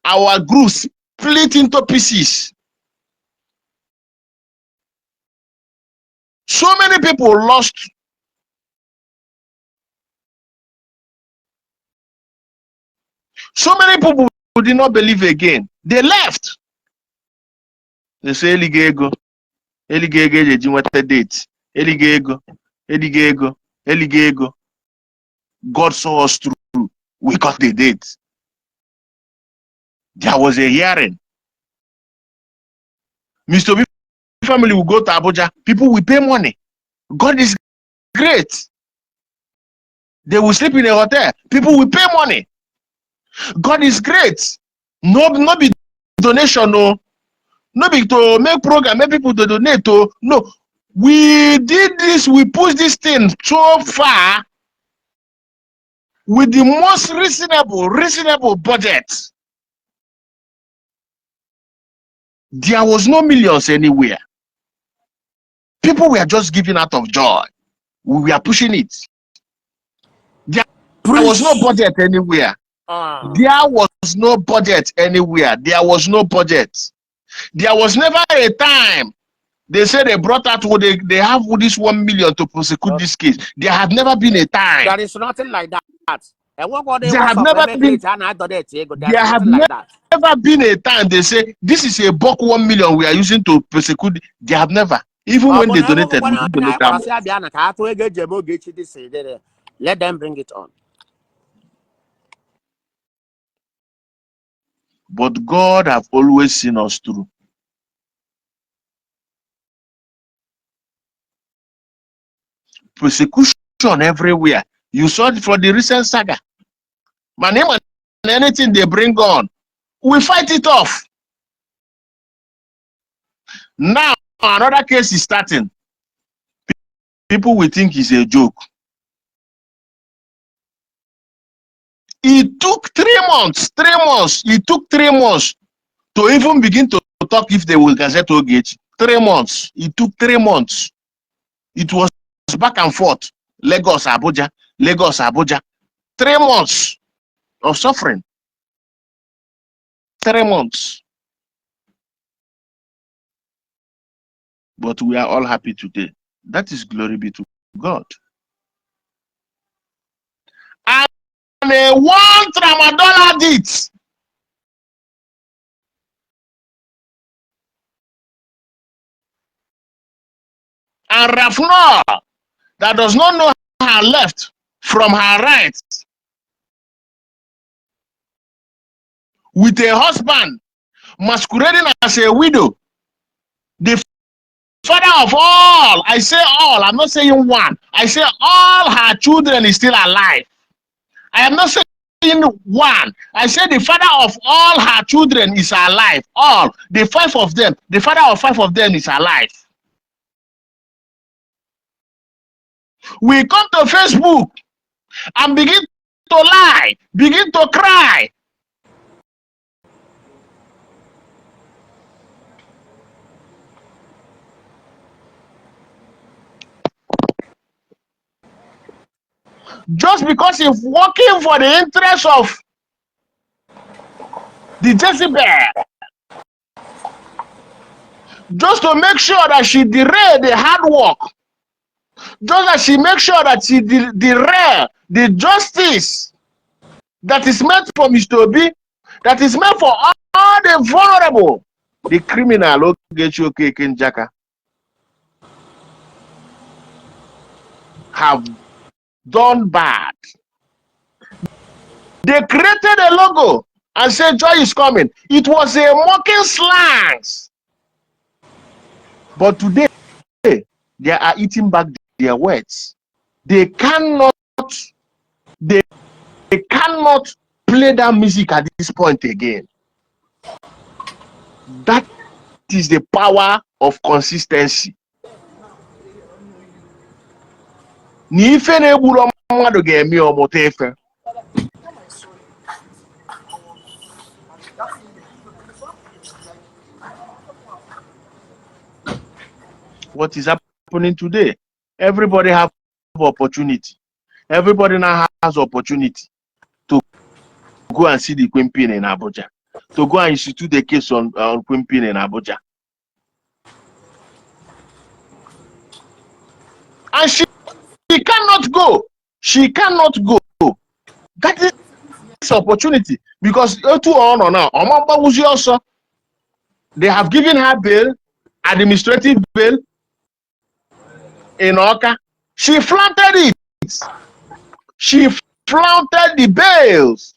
[SPEAKER 5] our group split into pieces. So many people lost. So many people who did not believe again. They left. They say, Eligego date. Eligego. God saw us through. We got the date. There was a hearing. Mr. B family will go to Abuja. People will pay money. God is great. They will sleep in a hotel. People will pay money. God is great. No be donation, no. No be to make program, make people to donate to. No, we did this, we pushed this thing so far with the most reasonable budget. There was no millions anywhere. People were just giving out of joy. We were pushing it. There was no budget anywhere. There was no budget anywhere. There was no budget. There was never a time they said they brought out what they have with this 1 million to prosecute this case. There had never been a time.
[SPEAKER 2] There is nothing like that. And what
[SPEAKER 5] There have never been. There have never been a time they say this is a buck 1 million we are using to prosecute. They have never. Even when they donated, we didn't donate that.
[SPEAKER 2] Let them bring it on.
[SPEAKER 5] But God have always seen us through. Persecution everywhere. You saw it for the recent saga. My name and anything they bring on, we fight it off. Now another case is starting. People will think it's a joke. It took 3 months. It took 3 months to even begin to talk if they will gazette Ogechi. 3 months. It took 3 months. It was back and forth. Lagos, Abuja. Lagos, Abuja. 3 months of suffering. 3 months. But we are all happy today. That is glory be to God. And a one tramadol addict. And Rafnor that does not know her left from her right. With a husband masquerading as a widow. The father of all, I say all, I'm not saying one. I say all her children is still alive. I am not saying one. I say the father of all her children is alive. All, the 5 of them, the father of 5 of them is alive. We come to Facebook and begin to lie, begin to cry. Just because if working for the interest of the Jezebel, just to make sure that she derail the hard work, just that she make sure that she derail the justice that is meant for Mr. Obi, that is meant for all the vulnerable, the criminal Ogechi Okeke Njaka have done bad. They created a logo and said joy is coming. It was a mocking slangs. But today, they are eating back their words. They cannot play that music at this point again. That is the power of consistency. What is happening today? Everybody have opportunity. Everybody now has opportunity to go and see the Queen Pin in Abuja, to go and institute the case on Queen Pin in Abuja. And she cannot go. She cannot go. That is opportunity because they have given her bail, administrative bail in Oka. She flaunted it. She flaunted the bails.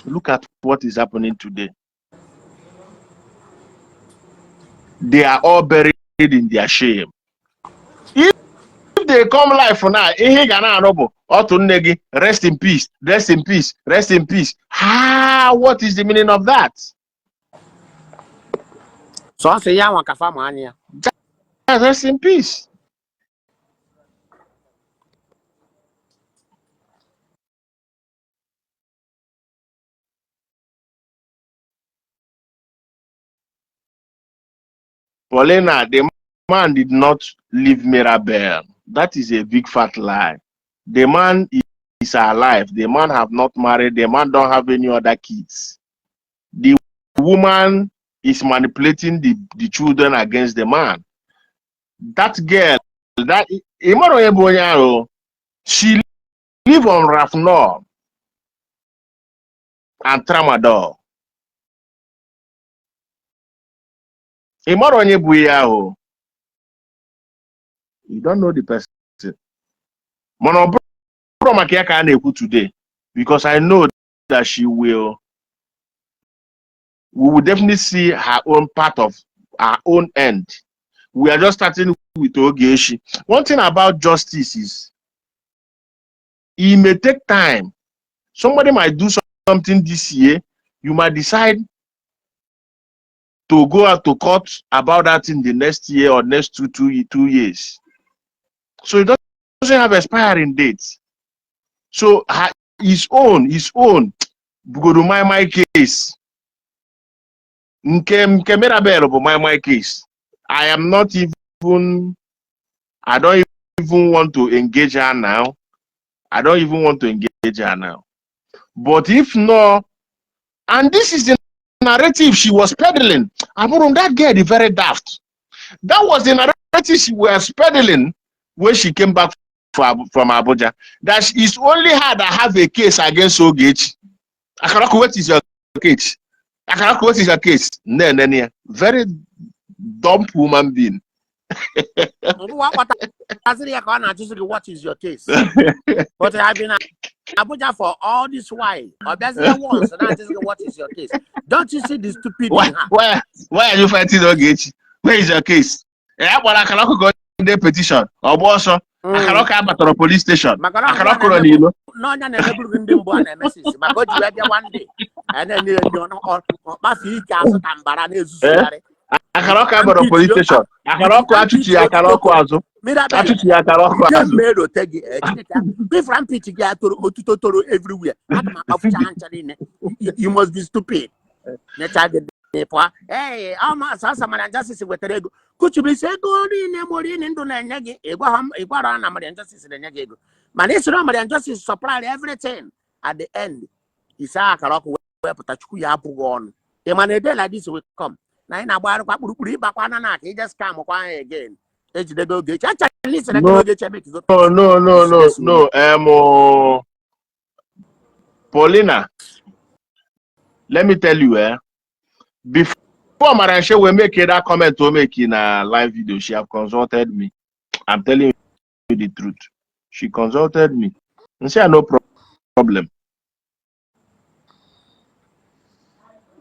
[SPEAKER 5] Look at what is happening today. They are all buried in their shame. If they they come live for now. Ihe ga na anobo. Otu nne gi, rest in peace, rest in peace, rest in peace. What is the meaning of that?
[SPEAKER 2] So I say ya wan kafa mo anya.
[SPEAKER 5] Rest in peace. Paulina, the man did not leave Mirabel. That is a big fat lie. The man is alive. The man have not married. The man don't have any other kids. The woman is manipulating the children against the man. That girl, she live on Rafnor and Tramadol. You don't know the person. Today, because I know that we will definitely see her own part of our own end. We are just starting with Ogechi. One thing about justice is it may take time. Somebody might do something this year. You might decide to go out to court about that in the next year or next two years. So it doesn't have expiring dates. So his own, go to my case. My case. I am not even, I don't even want to engage her now. I don't even want to engage her now. But if not, and this is the narrative she was peddling. That girl is very daft. That was the narrative she was peddling when she came back from Abuja. That it's only her that have a case against Ogechi. Akarako, what is your case? Akarako, what is your case? Very dumb woman being.
[SPEAKER 2] What is your case? But I've been Abuja for all this while. Or that's the once, and I just go, what is your case? Don't you see the stupid in her?
[SPEAKER 5] Why are you fighting Ogechi? Where is your case? But I cannot go in the petition. Or also, I cannot come back to the police station. I cannot go on you.
[SPEAKER 2] No, never in the one message. My God, you had one day. And then you know, my feet cast and bananas.
[SPEAKER 5] I cannot come to the police station. I cannot go to I cannot go as
[SPEAKER 2] everywhere. You must be stupid. Hey, I'm a justice with the could you be said going in Morin into Nagi? Iguana justice in the Nagago. Manisra and justice supplied everything at the end. Isaac Karako Patachuya Pugon. A man a day like this will come. Nine about back he just come again.
[SPEAKER 5] No. Paulina, let me tell you, before Maranche will make that comment to make in a live video, she have consulted me. I'm telling you the truth. She consulted me and said no problem.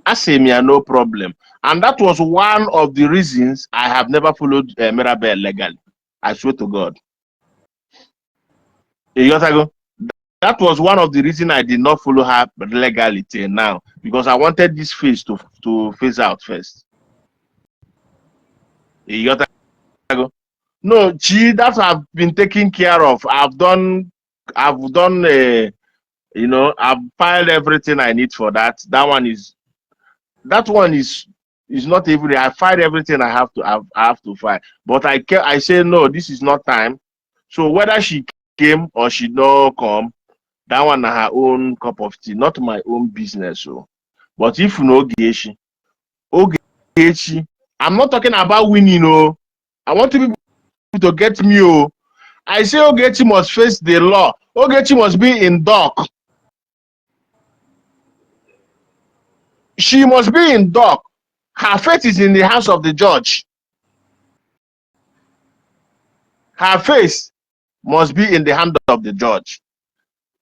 [SPEAKER 5] I say me no problem. And that was one of the reasons I have never followed Mirabel legally. I swear to God. That was one of the reasons I did not follow her legally till now. Because I wanted this phase to phase out first. No, that I've been taken care of. I've done you know, I've filed everything I need for that. That one is not even. I filed everything I have to file. But I say no, this is not time. So whether she came or she don't come, that one her own cup of tea, not my own business. So, but if you know Ogechi, I'm not talking about winning. Oh, I want people to get me. Oh, I say Ogechi must face the law. Ogechi must be in dock. She must be in dock. Her fate is in the hands of the judge. Her face must be in the hand of the judge.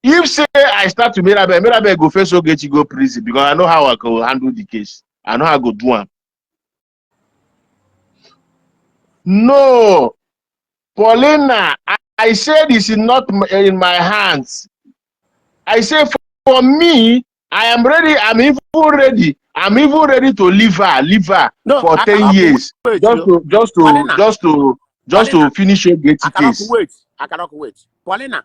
[SPEAKER 5] If say I start to Mirabel go face Ogechi go prison because I know how I can handle the case. I know how I go do one. No, Paulina, I said it's not in my hands. I say for me, I am ready. I'm even ready. I'm even ready to leave her
[SPEAKER 2] No,
[SPEAKER 5] for
[SPEAKER 2] I
[SPEAKER 5] 10
[SPEAKER 2] cannot
[SPEAKER 5] years.
[SPEAKER 2] wait. Paulina,
[SPEAKER 5] Just to finish your
[SPEAKER 2] I
[SPEAKER 5] Ogechi
[SPEAKER 2] cannot
[SPEAKER 5] case.
[SPEAKER 2] wait. I cannot wait. Paulina,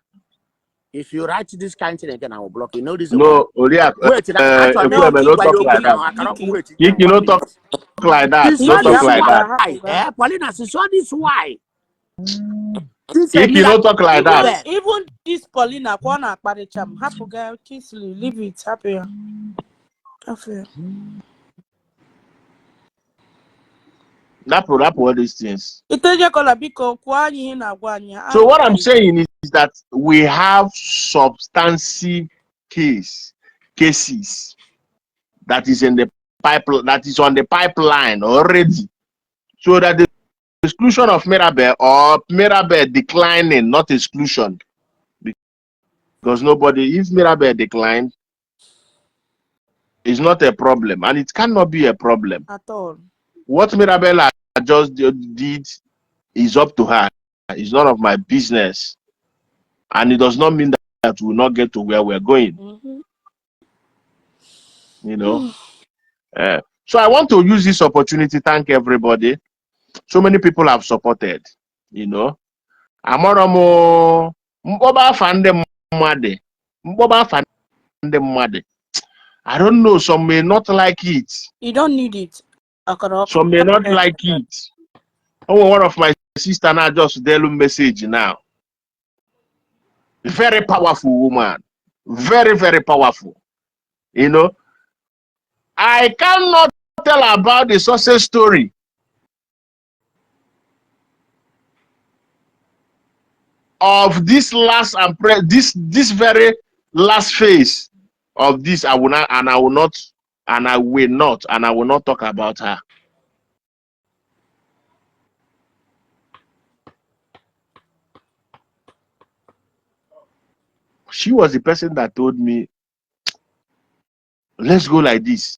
[SPEAKER 2] if you write this kind of thing again, I will block you. No reason why.
[SPEAKER 5] No, Oriak,
[SPEAKER 2] Wait, actually,
[SPEAKER 3] No,
[SPEAKER 5] don't
[SPEAKER 2] why you
[SPEAKER 5] talk
[SPEAKER 3] Kiki,
[SPEAKER 5] like
[SPEAKER 2] open
[SPEAKER 5] that.
[SPEAKER 2] now? I cannot
[SPEAKER 3] Kiki.
[SPEAKER 2] wait again
[SPEAKER 5] Kiki,
[SPEAKER 2] 1
[SPEAKER 5] don't talk
[SPEAKER 2] minute.
[SPEAKER 5] like that.
[SPEAKER 2] This
[SPEAKER 5] Don't
[SPEAKER 3] Not
[SPEAKER 2] is
[SPEAKER 5] talk
[SPEAKER 3] the
[SPEAKER 5] like that.
[SPEAKER 2] why. Paulina, this is why. This
[SPEAKER 5] Kiki, don't talk like that.
[SPEAKER 3] Even this Paulina, Kwana Akparicham, happy girl, Kingsley, leave it, happy. Happy.
[SPEAKER 5] That all these things.
[SPEAKER 3] Iteje kola biko kwa anyị na agwa anyị.
[SPEAKER 5] So what I'm saying is that we have substantive cases that is in the pipeline, that is on the pipeline already. So that the exclusion of Mirabel or Mirabel declining, not exclusion, because nobody, if Mirabel declined, is not a problem, and it cannot be a problem
[SPEAKER 3] At all.
[SPEAKER 5] What Mirabel just did is up to her. It's none of my business, and it does not mean that we will not get to where we're going. You know. So I want to use this opportunity. Thank everybody. So many people have supported. You know. Amoromo mboba fande mmade. Mboba fande mmade. I don't know. Some may not like it.
[SPEAKER 3] You don't need it.
[SPEAKER 5] Some may not like it. Oh, one of my sister now just tell message now. Very powerful woman. Very, very powerful. You know. I cannot tell about the success story of this last and this very last phase of this. I will not talk about her. She was the person that told me, let's go like this.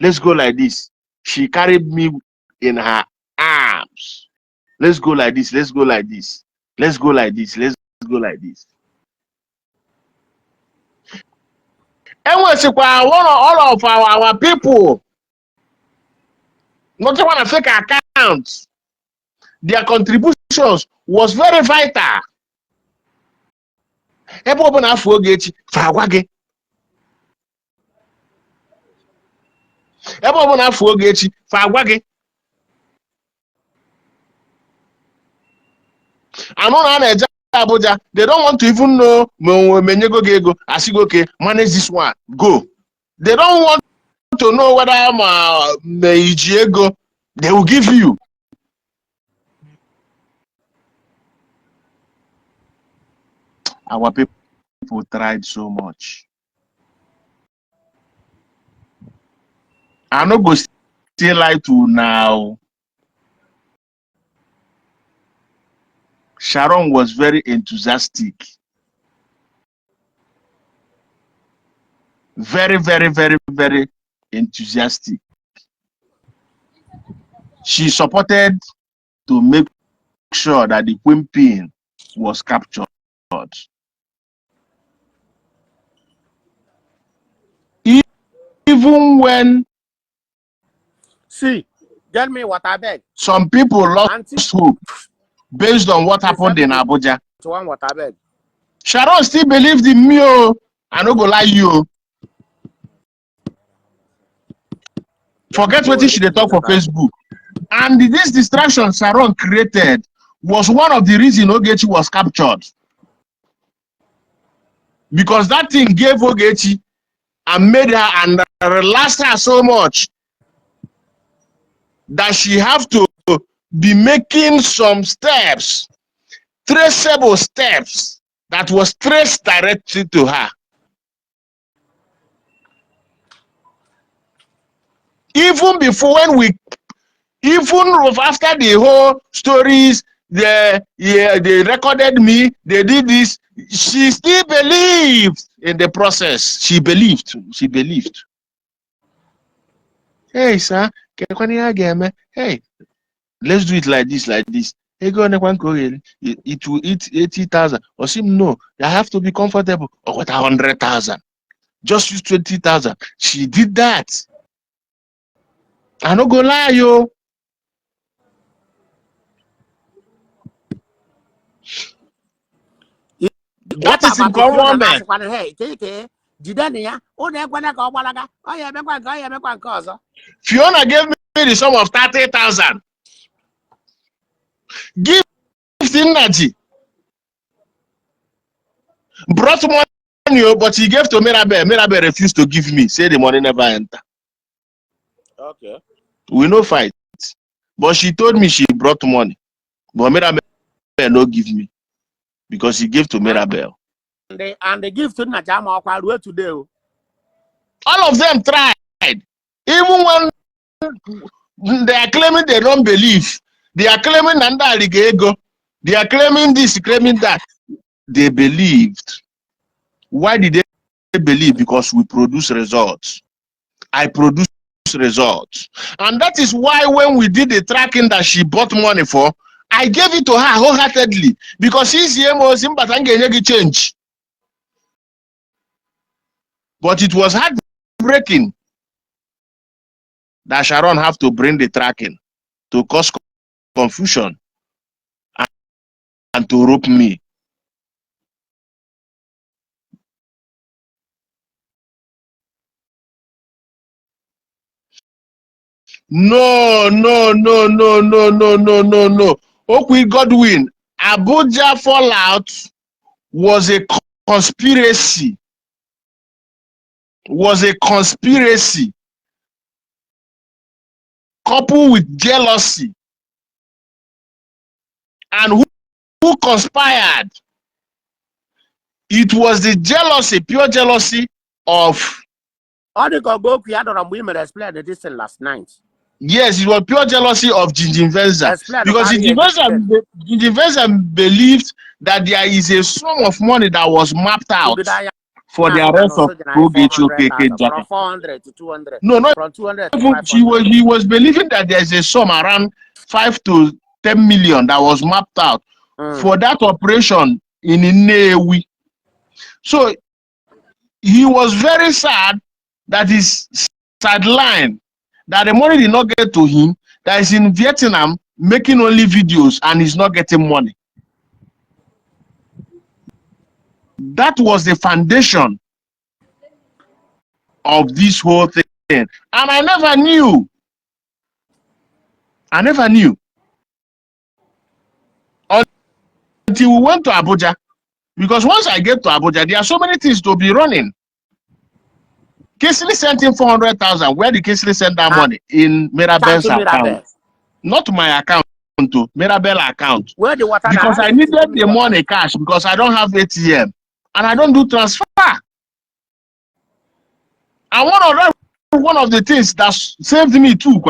[SPEAKER 5] Let's go like this. She carried me in her arms. Let's go like this. Let's go like this. Let's go like this. Let's go like this. And all of our people, not one of fake accounts, their contributions was very vital. Ebe ọbụla afọ Ogechi fa agwa gị. Ebe ọbụla afọ Ogechi fa agwa gị. Anụ na na-eje Abuja, they don't want to even know menyego gị ego. Asị okay, manage this one, go. They don't want to know whether iji ego, they will give you. Our people tried so much. I no go stay like to now. Sharon was very enthusiastic. Very, very, very, very enthusiastic. She supported to make sure that the Queen Pin was captured. Even when
[SPEAKER 2] Tell me what I beg.
[SPEAKER 5] some people lost hope based on what happened in Abuja.
[SPEAKER 2] What I beg.
[SPEAKER 5] Sharon still believed in me. I no go lie you. Forget what she talk for Facebook. And this distraction Sharon created was one of the reasons Ogechi was captured. Because that thing gave Ogechi and made her and relaxed her so much that she have to be making some steps, traceable steps that was traced directly to her. Even before even after the whole stories, they recorded me, they did this, she still believed in the process. She believed. Hey, sir, hey, let's do it like this, like this. It will eat 80,000. Or sim no, I have to be comfortable. Or what 100,000? Just use 20,000. She did that. I no go lie, yo. That is in government. Fiona gave me the sum of 30,000. Give Naji. Brought money, but he gave to Mirabel. Mirabel refused to give me. Say the money never enter.
[SPEAKER 2] Okay.
[SPEAKER 5] We no fight. But she told me she brought money. But Mirabel no give me. Because he gave to Mirabel.
[SPEAKER 2] And they give to Najama Okwa today.
[SPEAKER 5] All of them tried. Even when they are claiming they don't believe. They are claiming Nanda Aligego. They are claiming this, claiming that. They believed. Why did they believe? Because we produce results. I produce results. And that is why when we did the tracking that she bought money for, I gave it to her wholeheartedly. Because she's the change. But it was heartbreaking that Sharon have to bring the tracking to cause confusion and to rope me. No. Okwi Godwin, Abuja fallout was a conspiracy. Coupled with jealousy. And who conspired? It was the jealousy, pure jealousy of.
[SPEAKER 2] Explained this last night.
[SPEAKER 5] Yes, it was pure jealousy of Jinjinvenza. Because Jinjinvenza believed that there is a sum of money that was mapped out for the arrest of Ogechi Okeke Njaka.
[SPEAKER 2] From 400 to 200.
[SPEAKER 5] No, not
[SPEAKER 2] from 200 to
[SPEAKER 5] he was believing that there's a sum around 5 to 10 million that was mapped out for that operation in Nnewi. So he was very sad that his sideline, that the money did not get to him, that is in Vietnam making only videos and he's not getting money. That was the foundation of this whole thing. And I never knew. Until we went to Abuja. Because once I get to Abuja, there are so many things to be running. Kingsley sent him 400,000. Where did Kingsley send that money? In Mirabel's account. Not my account, to Mirabel account.
[SPEAKER 2] Where the water?
[SPEAKER 5] Because I needed the money cash because I don't have ATM. And I don't do transfer. And one of the things that saved me too.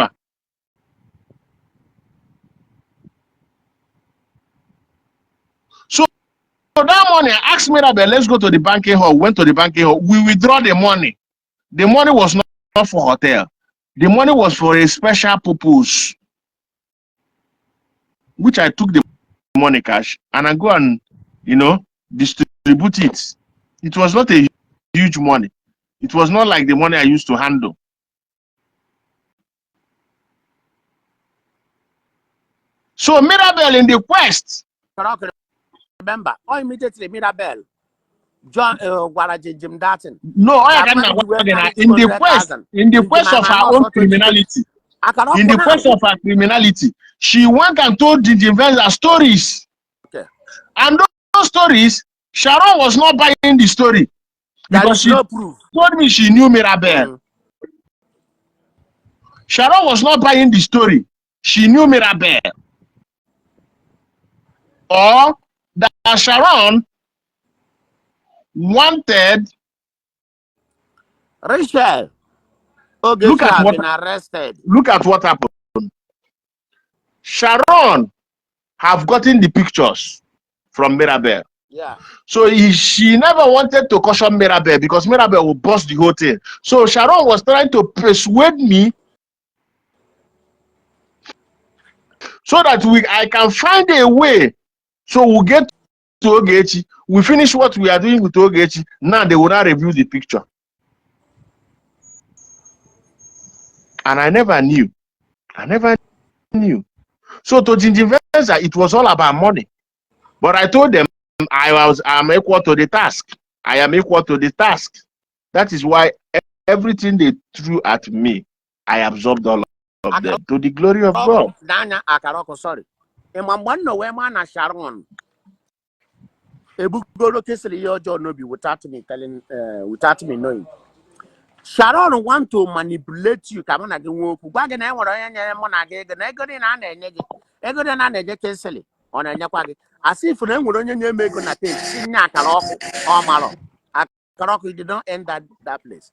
[SPEAKER 5] So that money, I asked Mirabel, let's go to the banking hall. Went to the banking hall. We withdraw the money. The money was not for hotel. The money was for a special purpose. Which I took the money cash and I go and, distribute it. It was not a huge money. It was not like the money I used to handle. So Mirabel in the quest.
[SPEAKER 2] Remember, immediately Mirabel. John Jim Darton.
[SPEAKER 5] No, in the quest of her own criminality. In the quest of her criminality, she went and told the Jinjinvenza stories.
[SPEAKER 2] Okay.
[SPEAKER 5] And those stories, Sharon was not buying the story. Because she told me she knew Mirabel. Sharon was not buying the story. She knew Mirabel. Or that Sharon wanted
[SPEAKER 2] Rachel. Look
[SPEAKER 5] at what happened. Sharon have gotten the pictures from Mirabel.
[SPEAKER 2] Yeah.
[SPEAKER 5] So she never wanted to caution Mirabel because Mirabel will bust the whole thing. So Sharon was trying to persuade me so that I can find a way. So we'll get to Ogechi. We finish what we are doing with Ogechi. Now they will not review the picture. And I never knew. I never knew. So to Gingivenza, it was all about money. But I told them I'm equal to the task. I am equal to the task. That is why everything they threw at me, I absorbed all of them to the glory of God.
[SPEAKER 2] Danya Akaroko, sorry. No where man Sharon. Ebugoro kesiri your job no be without me telling without me knowing. Sharon want to manipulate you. Come on, I go. Bagay na wala yan mo na gege. Na ego din na enye. Ego din na enye kesili. On enye kwagi. As if na wala yan make na take. Sinya Akaroko or malo. Akaroko did not end that place.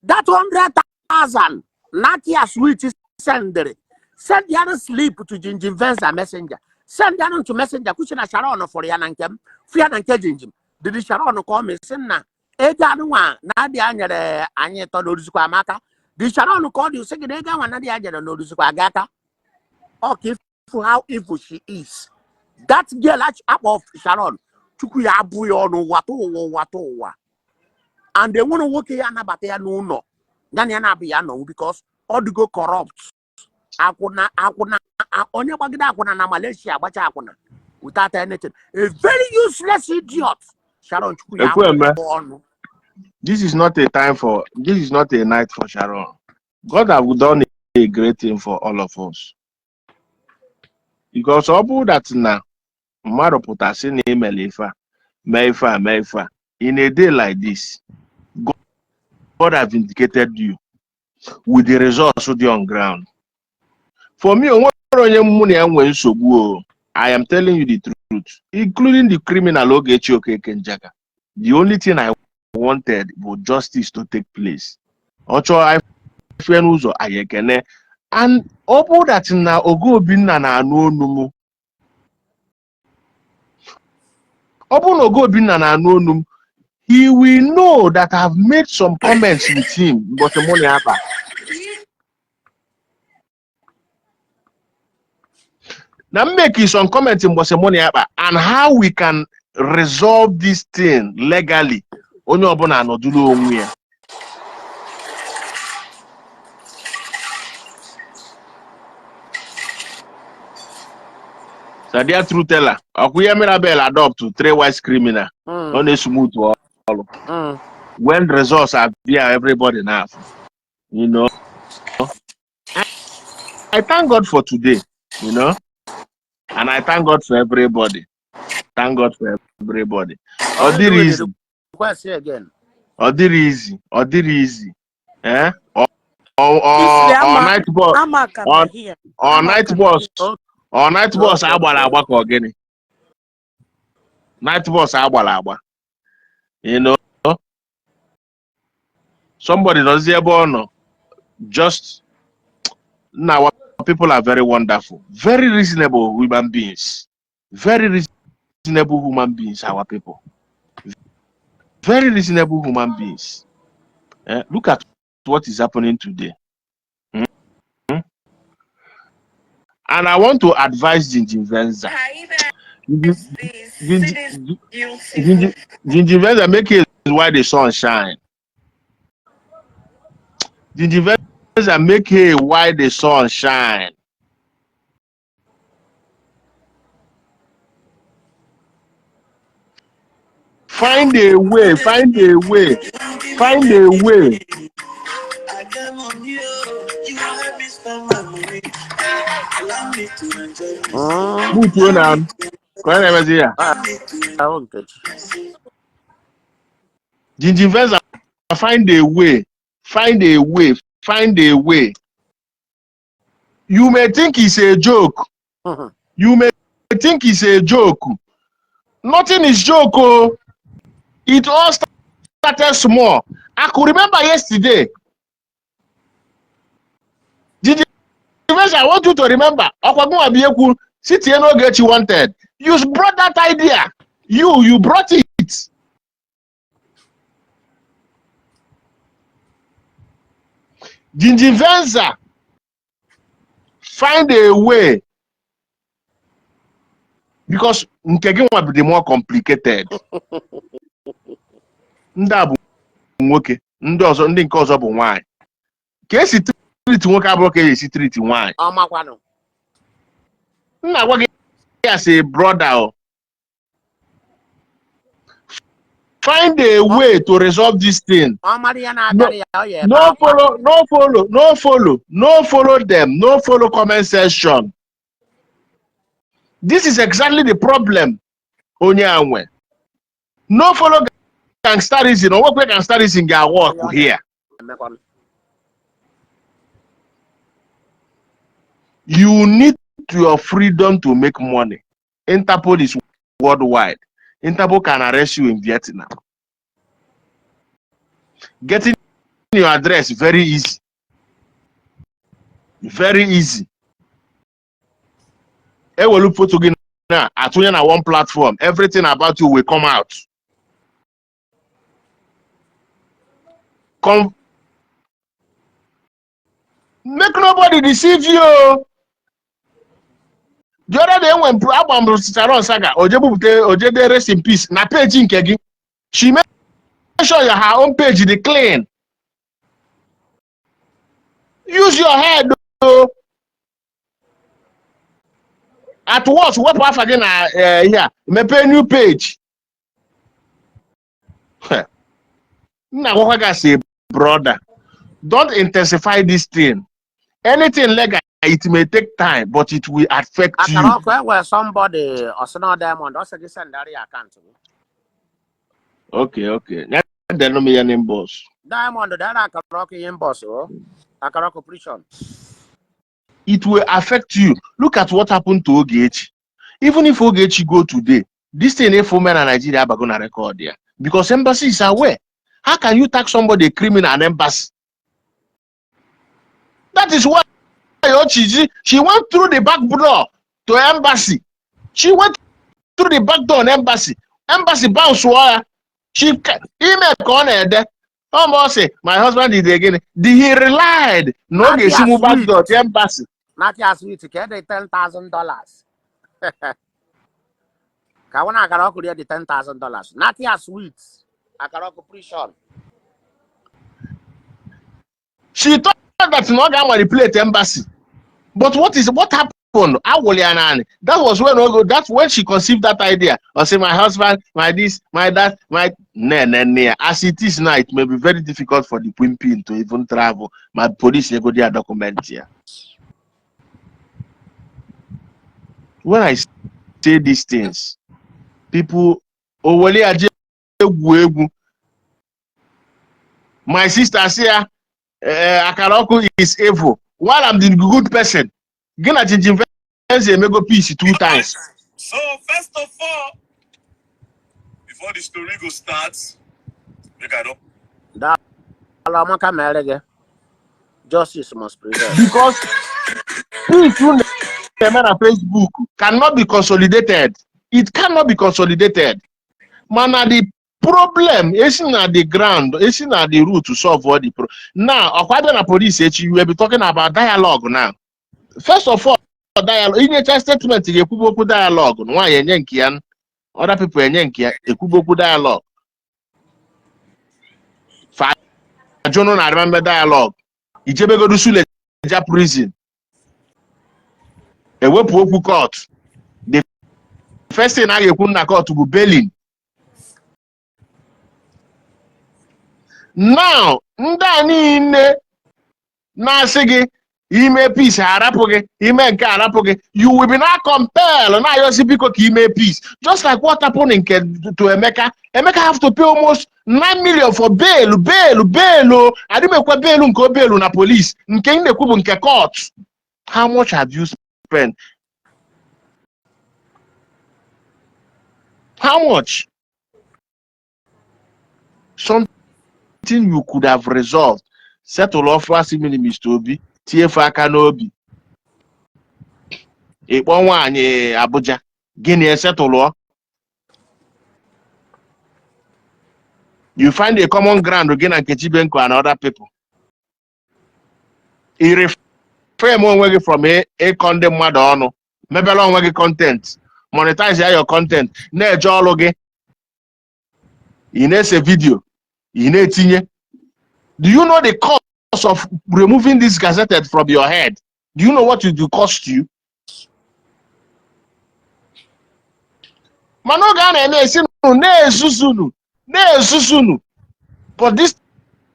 [SPEAKER 2] That 100,000. Not your sweet sender. Send the other sleep to Gingivenza messenger. Send the other to messenger. Kuchina Sharon for Yanankem. Fian and Kejinjim. Did Sharon call me? Sinna. Eganwa. Nadia Anya Todusqua Maka. Did Sharon call you second Egan and Nadia Nodusqua Gata? Okay, for how evil she is. That girl up of Sharon. Chukuya Buyon, Watowa. And they want to work here and about there no. Then because all the go corrupt. Akuna onye bagida akuna na Malaysia bacha akuna without anything. A very useless idiot. Sharon Chukuya.
[SPEAKER 5] This is not a night for Sharon. God have done a great thing for all of us. Because all that now Maroputasi Meifa in a day like this, God have vindicated you with the results on ground. For me, I am telling you the truth, including the criminal Ogechi Okeke Njaka. The only thing I wanted was justice to take place. And all that now Ogo Binna na anu onum. He will know that I've made some comments with him, but the money happened. Now making some comments in money and how we can resolve this thing legally. Only obona no do onwe. So dear truth teller, Akuya Mirabel adopt to 3 wise criminal on a smooth wall. When results are there, everybody now. You know. I thank God for today, you know, and I thank God for everybody. Thank God for everybody. Or the reason.
[SPEAKER 2] Again.
[SPEAKER 5] Or the easy. Eh? Or night boss. Or night boss. Or night boss agba ka ogini. Night boss agba. You know. Somebody does no. Just now people are very wonderful. Very reasonable human beings. Very reasonable human beings, our people. Very reasonable human beings. Look at what is happening today. And I want to advise Gingivenza. Gingivenza, make it why the sun shine. Gingivenza, make it why the sun shine. Find a way. Gingivenza, find a way. You may think it's a joke. Nothing is joke. Oh. It all started small. I could remember yesterday. I want you to remember. City Ogechi wanted. You brought that idea. You brought it. Gingivenza, find a way because nke gị nwa bụ more complicated. Ndị a bụ nwoke, ndị nke ọzọ bụ nwaanyị. Ka esi treat nwoke abụrụ ka esi treat nwaanyị.
[SPEAKER 2] Ọ makwanụ.
[SPEAKER 5] Nna gwa gị as a brother. Find a way to resolve this thing. No follow them. No follow comment section. This is exactly the problem. Onyanwe. No follow gangsterism. No work gangsterism can work here. You need your freedom to make money. Interpol is worldwide. Interpol can arrest you in Vietnam. Getting your address very easy. Very easy. I will look for to at one platform. Everything about you will come out. Make nobody deceive you. The other day when Abraham Saga Ojede rest in peace. Na page in Kegi. She made sure her own page is clean. Use your head though. At once, what path again here? Me pay new page. Now what I say, brother, don't intensify this thing. Anything legal, it may take time, but it will affect you.
[SPEAKER 2] Where somebody or some diamond also send that account.
[SPEAKER 5] Okay. Then no me name boss.
[SPEAKER 2] Diamond, that I can rock in boss, I can rock operation.
[SPEAKER 5] It will affect you. Look at what happened to Ogechi. Even if Ogechi go today, this thing if women in Nigeria are gonna record there. Because embassy is aware. How can you tax somebody a criminal and embassy? That is why she went through the back door to embassy. She went through the back door on embassy. Embassy bounce wire. She email corner there. Almost say my husband did again. He relied. No, they see move back door to embassy.
[SPEAKER 2] Not as sweet to get the $10,000. Kawana Karoko the $10,000. Not as sweet. I can rock operation.
[SPEAKER 5] She thought that not going to manipulate embassy. But what happened? That was when that's when she conceived that idea. I say my husband, my this, my that, my nah. As it is now, it may be very difficult for the Pimpin to even travel. My police they go their document here. When I say these things, people my sister say Akaroko is evil. While I'm the good person, gonna change make peace 2 times.
[SPEAKER 7] So first of all, before the story go starts, make I know.
[SPEAKER 2] That justice must prevail.
[SPEAKER 5] Because peace on Facebook cannot be consolidated. It cannot be consolidated. Man, the problem isn't at the ground, isn't at the root to solve all the problem. Now, according to police, you will be talking about dialogue now. First of all, dialogue in a statement, you put dialogue. Why Yankian? Other people in Yankia, you put dialogue. I remember dialogue. You go to Sule prison. A web court. The first thing I put court to go bailing. Now, ndani na sige ime peace harapoge ime nke harapoge, you will be now compelled now you see people ime peace, just like what happened in to Emeka. Emeka have to pay almost 9 million for bail. I didn't make bail unko bail na police nke inde kubu nke court. How much have you spent? How much? Something you could have resolved. Settle off last minute, Mr. Obi. TFA Kanobi. A one Abuja. Guinea settle. You find a common ground again and Kechibenko and other people. He refrain one way from a condemned Madonna. Maybe along with content. monetize your content. Na-eje ọlụ gị. Ị na-ese video. Ị na-etinye. Do you know the cost of removing this gazetted from your head? Do you know what it will cost you? But this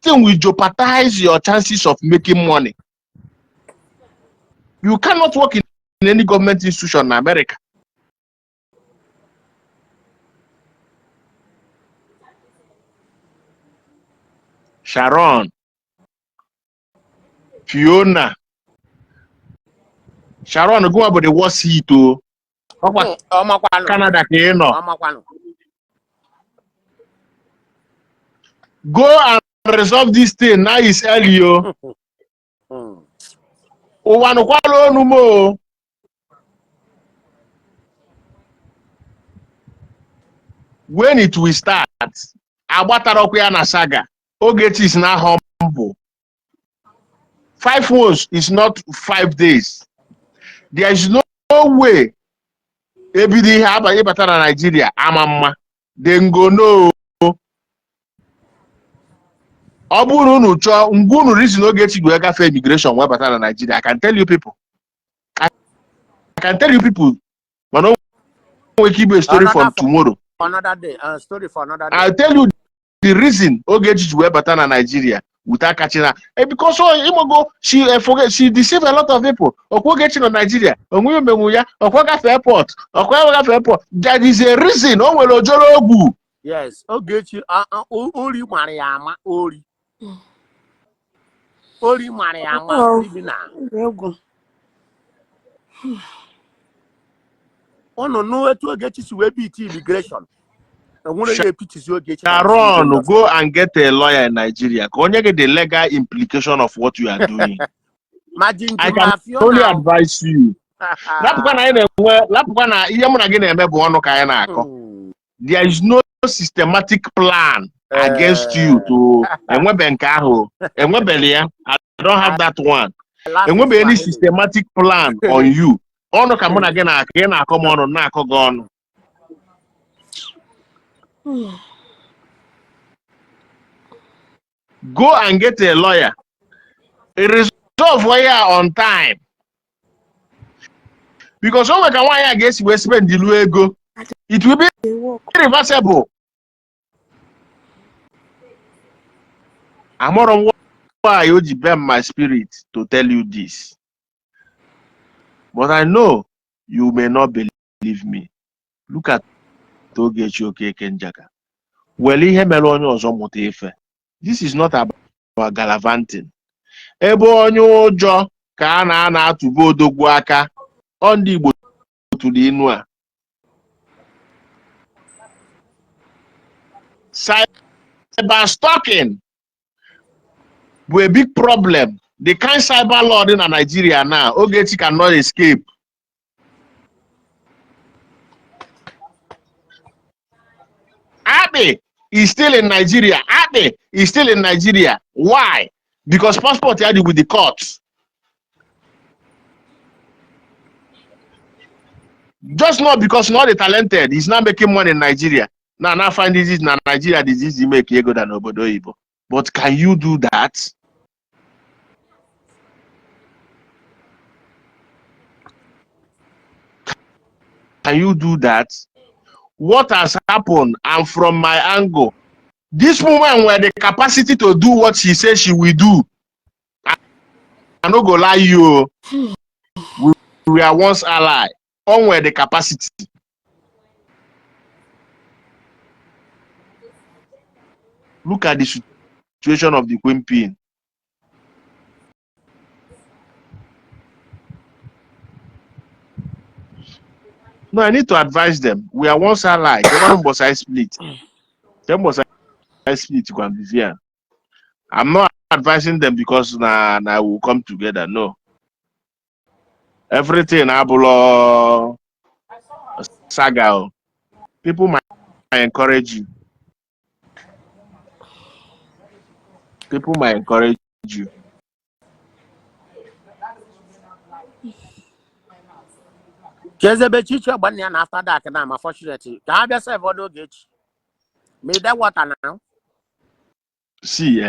[SPEAKER 5] thing will jeopardize your chances of making money. You cannot work in any government institution in America. Sharon, Fiona, Sharon, go about the worst seat to Canada. Go and resolve this thing. Now it's early. When it will start, Abatarokwe na saga. Ogechi is now humble. 5 months is not 5 days. There is no way. Ebidi have a batara Nigeria. Amama. Then go no. Oburu no cho. Ngunu reason Ogechi go agafe immigration. Wa batara Nigeria. I can tell you people. I can tell you people. But no, we keep a story for tomorrow.
[SPEAKER 2] Another day. Story for another day.
[SPEAKER 5] I'll tell you the reason Ogechi go batara Nigeria without catching her. Because she forget, she deceived a lot of people. Ogechi in Nigeria. Airport. That is a reason.
[SPEAKER 2] Yes. Ogechi. Ori Maryam. Ori Maryam. Oh no, it will get you to immigration.
[SPEAKER 5] Sharon, go and get a lawyer in Nigeria. Go and get the legal implication of what you are doing. I can only advise you. There is no systematic plan against you to I don't have that one. There won't be any systematic plan on you. Ono come again come on gone. Go and get a lawyer. A resolve wire on time. Because when we can wire against we spend the ego, it will be irreversible. I'm on why you bend my spirit to tell you this. But I know you may not believe me. Look at Ogechi Okeke Njaka. Well, this is not about gallivanting. Ebe onye ụjọ ka a na-atụba odogwu aka ọ ndị Igbo tụrụ inu a. Cyber stalking bụ a big problem. The kind cyber law in Nigeria now, Ogechi cannot escape. Abe is still in Nigeria. Abe is still in Nigeria. Why? Because passport had it with the courts. Just not because not the talented. He's not making money in Nigeria. Now find this in Nigeria disease he make ego than obodo Igbo. But can you do that? Can you do that? What has happened? And from my angle, this woman with the capacity to do what she says she will do. I'm not gonna lie you. We are once ally. On where the capacity. Look at the situation of the Queen Pin. No, I need to advise them. We are once allied. The one was I split. Them was I split to come here. I'm not advising them because na will come together. No. Everything abulo saga. People might encourage you. People might encourage you.
[SPEAKER 2] Chezebe chiche gbanya na after that na I'm unfortunately. Can I just say for Ogechi? Me that water now.
[SPEAKER 5] See,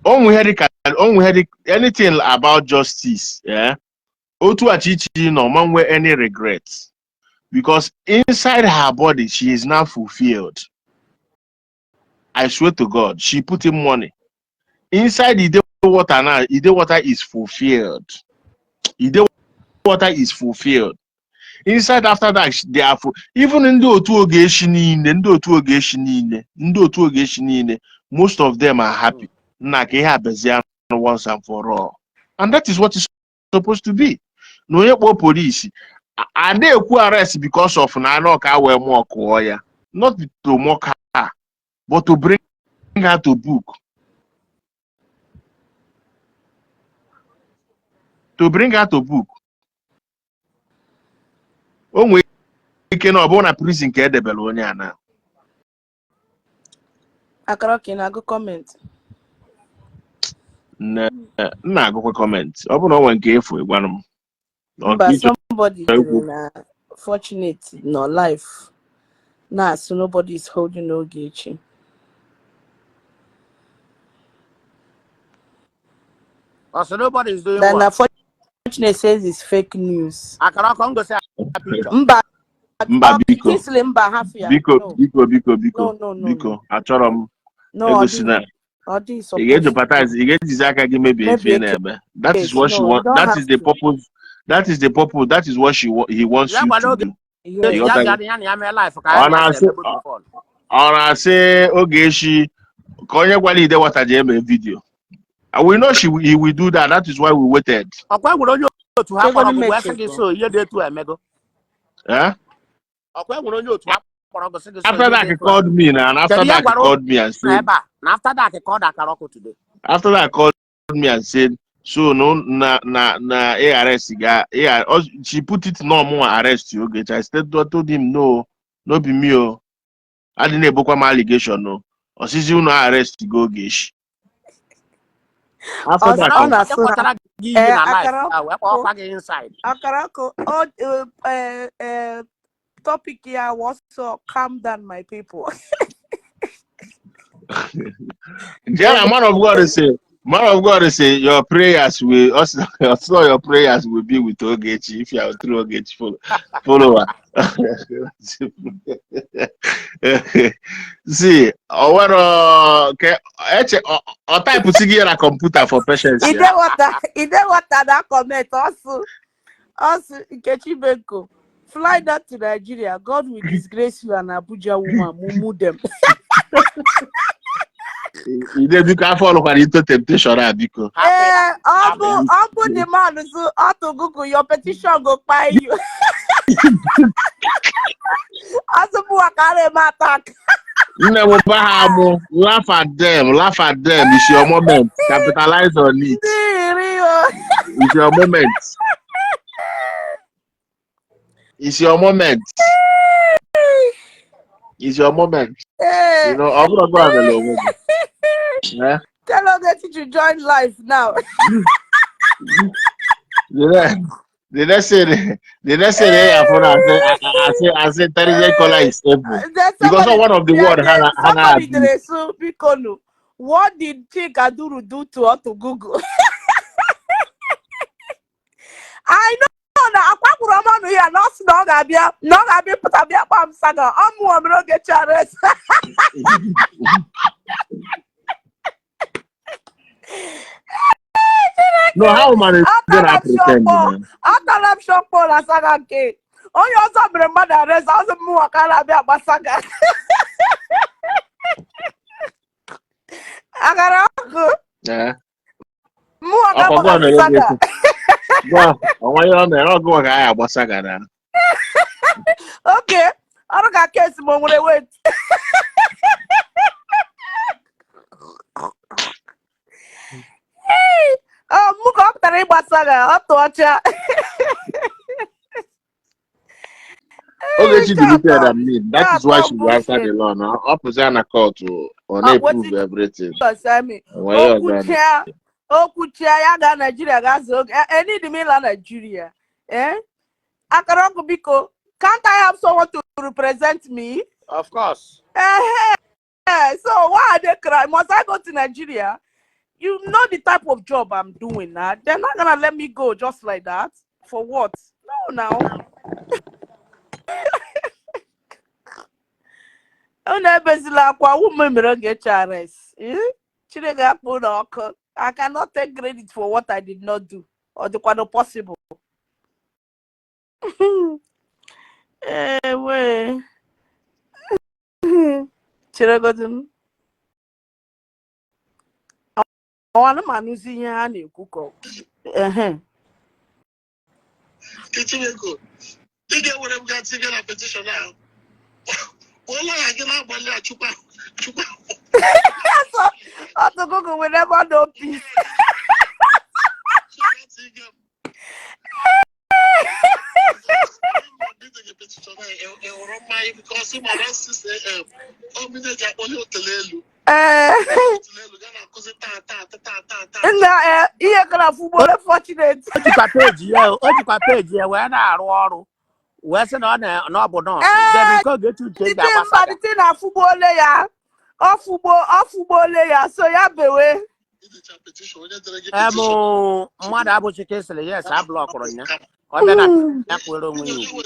[SPEAKER 5] only anything about justice, Otu Achichi no man wear any regrets. Because inside her body, she is now fulfilled. I swear to God, she put in money. Inside the water now, the water is fulfilled. The water is fulfilled. Inside after that, they are even in the Otu most of them are happy. Once and for all. And that is what it's supposed to be. No police. And they arrest because of Nanoka were more koya. Not to mock her, but to bring her to book. To bring her to book. We cannot born a prison care de Belonia now.
[SPEAKER 3] Akaroki na go comment.
[SPEAKER 5] Nah, go comment. Open no one gave for one.
[SPEAKER 3] But somebody fortunate no life. Nah, so nobody is holding Ogechi.
[SPEAKER 2] So nobody is doing
[SPEAKER 3] Then
[SPEAKER 2] what?
[SPEAKER 3] unfortunate says it's fake news.
[SPEAKER 2] Akaroki go say a picture.
[SPEAKER 5] Mba biko.
[SPEAKER 3] Kisle mba hafia.
[SPEAKER 5] Biko. Achorom.
[SPEAKER 3] No,
[SPEAKER 5] Ego sina. You get Zaka give maybe if that is what she wants. That is the purpose. That is the purpose. That is what he wants you to do. Ona say Ogechi konye gwali ide wata je me video. And we know he will do that. That is why we waited. After that, he called me and after that, he called me and said.
[SPEAKER 2] After that, he called Akaroko today.
[SPEAKER 5] After that, he called me and said, so no, na ARS she put it no more arrest you. Okay, I told him no be me. I didn't book my allegation no. Or since you no arrest you go Gesh. After that,
[SPEAKER 3] Akaroko, topic here was so calm down, my people.
[SPEAKER 5] Then man of God say your prayers will also your prayers will be with Ogechi if you are through Ogechi follower. See, what type of thing na computer for patients.
[SPEAKER 3] Ide what that comment also Ogechi Benko. Fly that to Nigeria. God will disgrace you and Abuja woman. Mumu them.
[SPEAKER 5] You did you follow into temptation, Abiko.
[SPEAKER 3] Uncle the man so auto Google your petition go buy you. As a boy can attack.
[SPEAKER 5] Laugh at them. It's your moment. Capitalize on it. It's your moment. It's your moment. It's your moment. You know, I'm gonna go have a little bit.
[SPEAKER 3] Tell Ogechi to join life now.
[SPEAKER 5] Did I say I said Thursday color is able. Because one of the word
[SPEAKER 3] somebody there so Bikono. What did Chikaduru do to her to Google? I know. Na akwapụrụ ọnụ ya na ọsị na ọ ga-abịa pụta bịa kpam saga ọmụ omere Ogechi arrest.
[SPEAKER 5] No, how man is gonna pretend, man?
[SPEAKER 3] Atala m shọkpọ na saga nke onye ọzọ mere mmadụ arrest ọzọ mmụ akara abịa agba saga. Agara ọkụ. Mmụ akara saga. Okay, I don't got case when I went. Hey, move up the Reba Saga, up to watch out.
[SPEAKER 5] Ogechi deleted them name. That is why she was after the law now. Opposition called to prove everything.
[SPEAKER 3] Okucha ya ga Nigeria ga so any the middle Nigeria. Akarongo Biko, can't I have someone to represent me?
[SPEAKER 2] Of course.
[SPEAKER 3] So why are they crying? Must I go to Nigeria? You know the type of job I'm doing now. They're not gonna let me go just like that. For what? No, now. I cannot take credit for what I did not do or the quite possible. Anyway, Chiregodun. I want to manage here. Cook.
[SPEAKER 5] Kichimeko, you get whatever got to get a petition now. Well, I get out by that chupa.
[SPEAKER 3] So, to go we never know peace.
[SPEAKER 5] Because him and us sister,
[SPEAKER 3] Ihe kana football fortunate.
[SPEAKER 2] Ojikwa page ya wee na-arụ ọrụ. Wee sị na ọ bụ nọọsụ. Then nke Ogechi Uche ji agbasa ya.
[SPEAKER 3] The na football ya. Football ya. So ya bewe.
[SPEAKER 2] Mmadụ abụchi ka esiri yes a blọkụrụ nya. Ọ bịa na ya kwere onwe ya ugwu.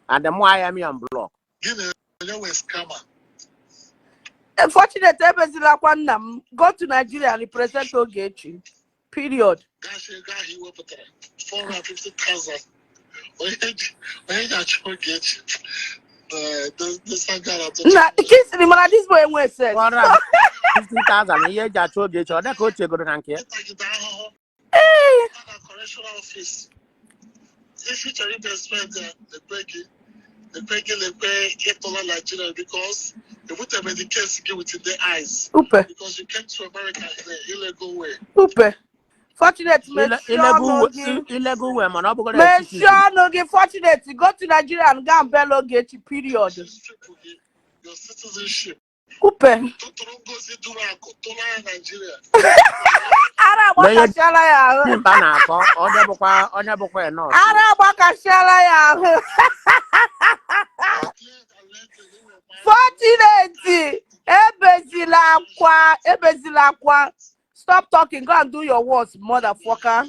[SPEAKER 2] And the more I am on block.
[SPEAKER 3] Unfortunately, go to Nigeria and represent Ogechi. Period.
[SPEAKER 5] 450,000.
[SPEAKER 3] Kiss the man, this boy went said
[SPEAKER 2] 450,000 ihe eji achụ Ogechi ọ dị ka o chegoro na nke ya.
[SPEAKER 5] Correctional office. If you try to spend the Nigeria because they put them in the case with their eyes. Because you came to America in an illegal way.
[SPEAKER 3] Fortunate,
[SPEAKER 2] illegal way, man.
[SPEAKER 3] Fortunate, go to Nigeria and go and bail Ogechi, period.
[SPEAKER 5] Your citizenship.
[SPEAKER 3] Nigeria. Fortunate, ebezila. Stop talking. Go and do your words, motherfucker.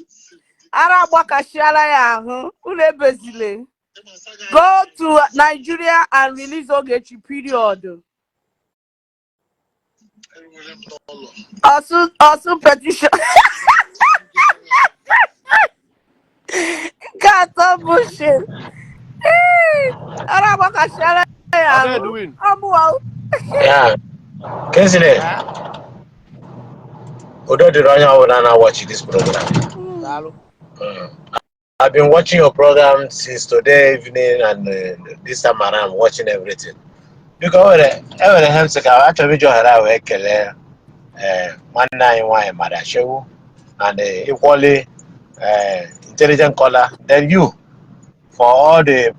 [SPEAKER 3] Go to Nigeria and release Ogechi, period. Also petition. God, so bullshit.
[SPEAKER 8] Yeah, Kensington. Although the Ranya will not watch this program. I've been watching your program since today evening, and this time around I'm watching everything. Because every time I actually join her, one night wine, Madashew, and equally intelligent caller than you for all the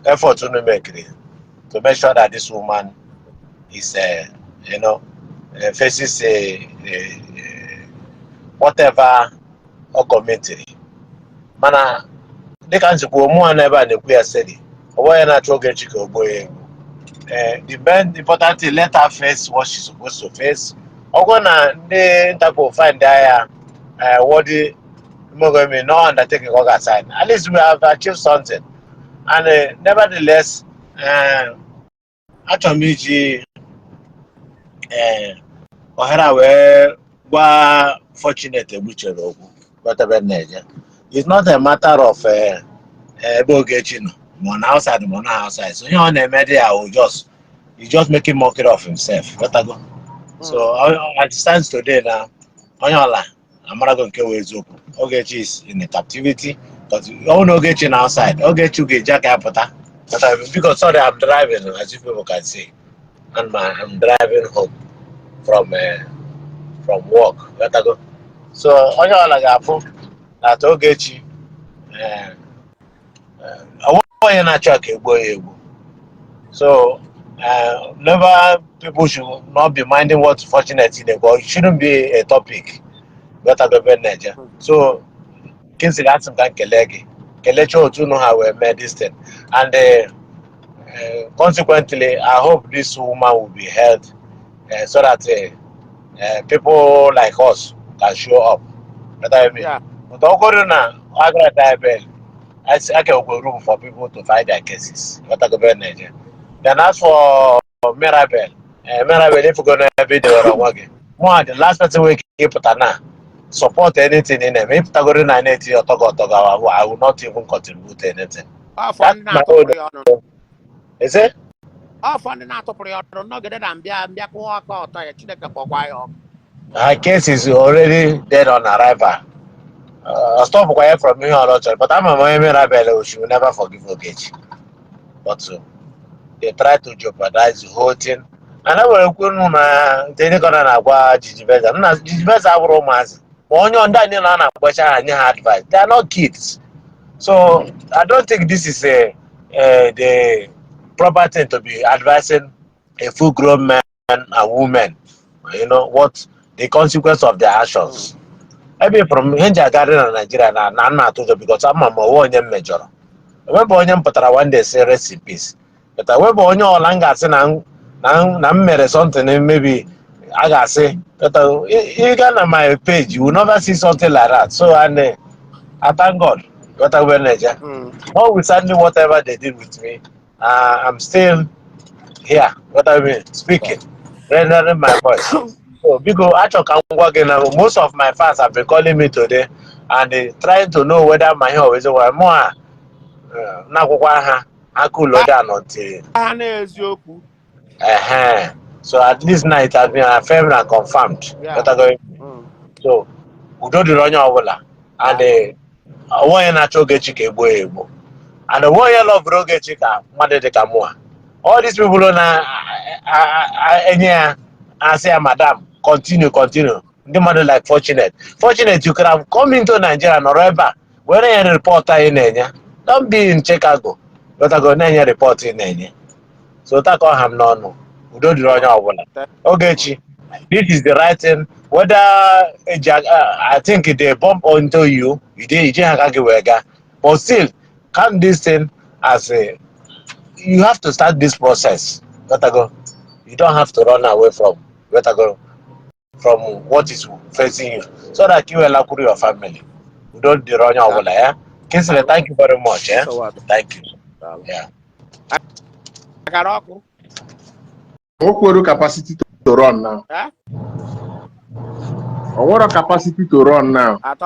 [SPEAKER 8] effort to make sure that this woman is, faces whatever or commentary. Mana they can't go more never and we are steady. Why not Ogechi boy? The band important thing, let her face what she's supposed to face. Or gonna they type find there what the Mogami no undertaking Oga side. At least we have achieved something. And nevertheless, Atomiji Ohara were fortunate whatever nature. It's not a matter of Ogechi one outside, one outside. So you on the media will he's just making mockery of himself. So as it stands today now, on your line, I'm not going to kill his open. Ogechi is in the captivity, but you all know Ogechi outside. Ogechi Njaka Pota. Because sorry, I'm driving, as you people can see, and I'm driving home from work. So on your line, that Ogechi. I want to check a boy. So never people should not be minding what's fortunate in the world. It shouldn't be a topic. But I don't Niger. So Kinsley had some kind of leg. Kelechi Otuno ha were made this thing. And consequently, I hope this woman will be held so that people like us can show up. But I mean,
[SPEAKER 2] Yeah.
[SPEAKER 8] but I got diabetes. I can go room for people to fight their cases. What I go Nigeria. Then as for Mirabel, Mirabel, if you're gonna be the working, more the last person we keep it now. Support anything in them. If Tagore na net or Togo, I will not even contribute anything. That's
[SPEAKER 2] Fund
[SPEAKER 8] my
[SPEAKER 2] not to
[SPEAKER 8] own.
[SPEAKER 2] put on.
[SPEAKER 8] Is it?
[SPEAKER 2] Fund not to put on. No, get it and be a walk out. I check up a while.
[SPEAKER 8] Her case is already dead on arrival. Stop quiet from me a lot, but I'm a Mirabel. She will never forgive Ogechi. But they try to jeopardize the whole thing. And I will go na they gonna na gwa Jijibeza. Na Jijibeza abụrụ ụmụazị. Ma onye ọnda anyị na-akpọcha anyị ha advice. They are not kids. So I don't think this is the proper thing to be advising a full-grown man and woman. You know what the consequence of their actions. Maybe from Hinja Garden in Nigeria na not to because I'm a onye major. Webe onye mpụtara one day say rest in peace. But webe onye ọla m ga-asị na m mere something maybe I ga-asị but you go na my page you will never see something like that. So and I thank God. Notwithstanding whatever they did with me, I'm still here. What I mean, speaking, rendering my voice. So because most of my fans have been calling me today and they trying to know whether my hair is more I could load down until so at least now it has been affirmed and confirmed.
[SPEAKER 2] Yeah.
[SPEAKER 8] So udo dịrị onye ọbụla and onye na-achọ Ogechi ka egbuo ya egbu and onye lọbụrụ Ogechi ka mmadụ dị ka mụa. All these people na enye ya asị ya madam continue ndị mmadụ like fortunate you could have come into Nigeria nọrọ ebe a were ya report anyị na-enye. Don't be in Chicago na-enye report ị na-enye. So that call him no. We don't do it. Ogechi, this is the right thing. Whether I think they bump onto you, but still, can this thing as a you have to start this process. You don't have to run away from from what is facing you, so that you will your family. We don't do run over there. Kinsley, thank you very much. Thank you. Yeah.
[SPEAKER 5] What capacity to run now? Or what capacity to run now?
[SPEAKER 8] I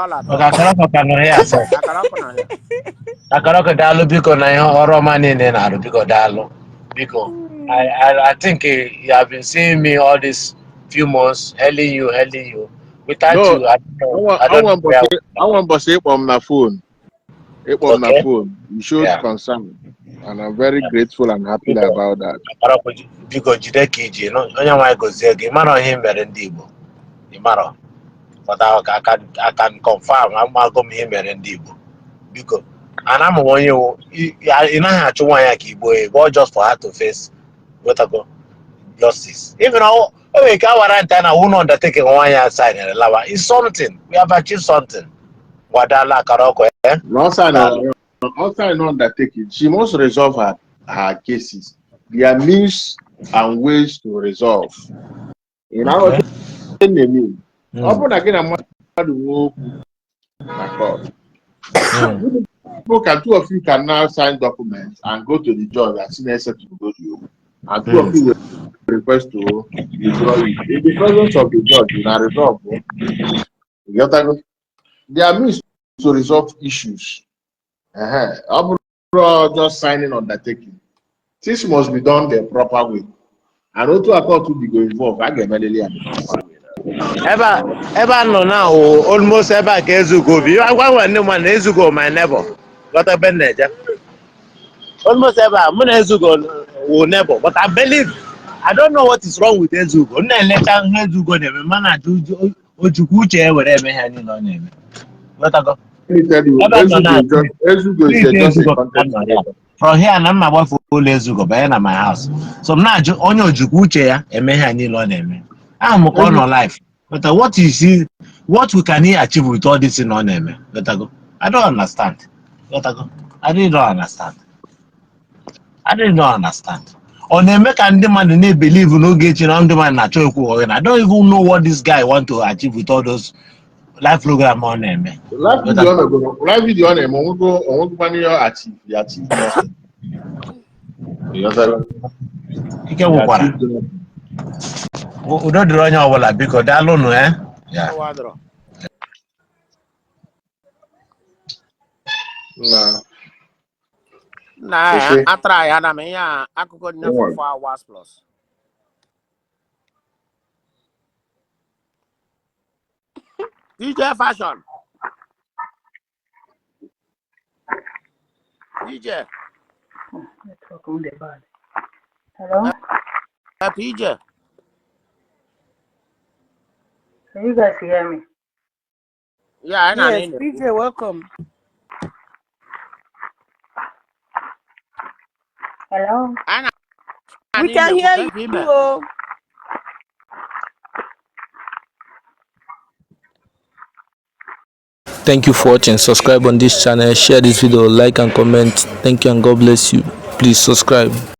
[SPEAKER 8] think you have been seeing me all these few months, hailing you. Without
[SPEAKER 5] No,
[SPEAKER 8] you, I
[SPEAKER 5] want to say on my phone. On my phone. You showed concern. And I'm very grateful and happy about that.
[SPEAKER 8] Because Jideki, onye nwa gozie gị mara ihe mere ndị Igbo. Ịmara. But I can confirm amago m ihe mere ndị Igbo. Because and I'm onye ị naghị achụ nwa ya ka Igbo just for her to face justice. Even though we can warrant and I won't undertake one year sign in the lava. It's something. We have achieved something. Wadala Karoko,
[SPEAKER 5] No sign on undertaking. She must resolve her cases. There are means and ways to resolve. In our name, open again a two of you can now sign documents and go to the judge and see necessary to go to you. And two of you will request to withdraw it. In the presence of the judge, you can resolve. There are means to resolve issues. Just signing undertaking. This must be done the proper way. And also, I thought to be involved. I get very
[SPEAKER 8] Ever no now almost ever Kezugo. I want one Ezugo, my neighbor. Got a manager. Almost ever Ezugo will never. But I believe I don't know what is wrong with Ezugo. Ezugo the man Ojukuche whatever hand on him. Let I go.
[SPEAKER 5] Let me tell you, Ezugo is just a content creator.
[SPEAKER 8] From here, I'm my wife will Ezugo by my house. So now on your Jukuche and may hand on him. I'm on life. But what we can he achieve with all this in on him? Let I go. I don't understand. I really don't understand. I really don't understand. On the make and demand they believe in Ogechi and demand natural equal. I don't even know what this guy want to achieve with all those live program on him.
[SPEAKER 5] Life video on him. I won't go near achieve. You achieve nothing. You achieve nothing.
[SPEAKER 8] We don't draw your wall because that alone, yeah.
[SPEAKER 2] Nah, I try. I mean, yeah, I could go for 4 hours plus. DJ Fashion. DJ.
[SPEAKER 9] Hello?
[SPEAKER 2] PJ.
[SPEAKER 9] Can you guys hear me?
[SPEAKER 2] Yeah, I know.
[SPEAKER 3] Yes, PJ, welcome.
[SPEAKER 9] Hello?
[SPEAKER 3] We can hear you.
[SPEAKER 10] Thank you for watching. Subscribe on this channel, share this video, like and comment. Thank you and God bless you. Please subscribe.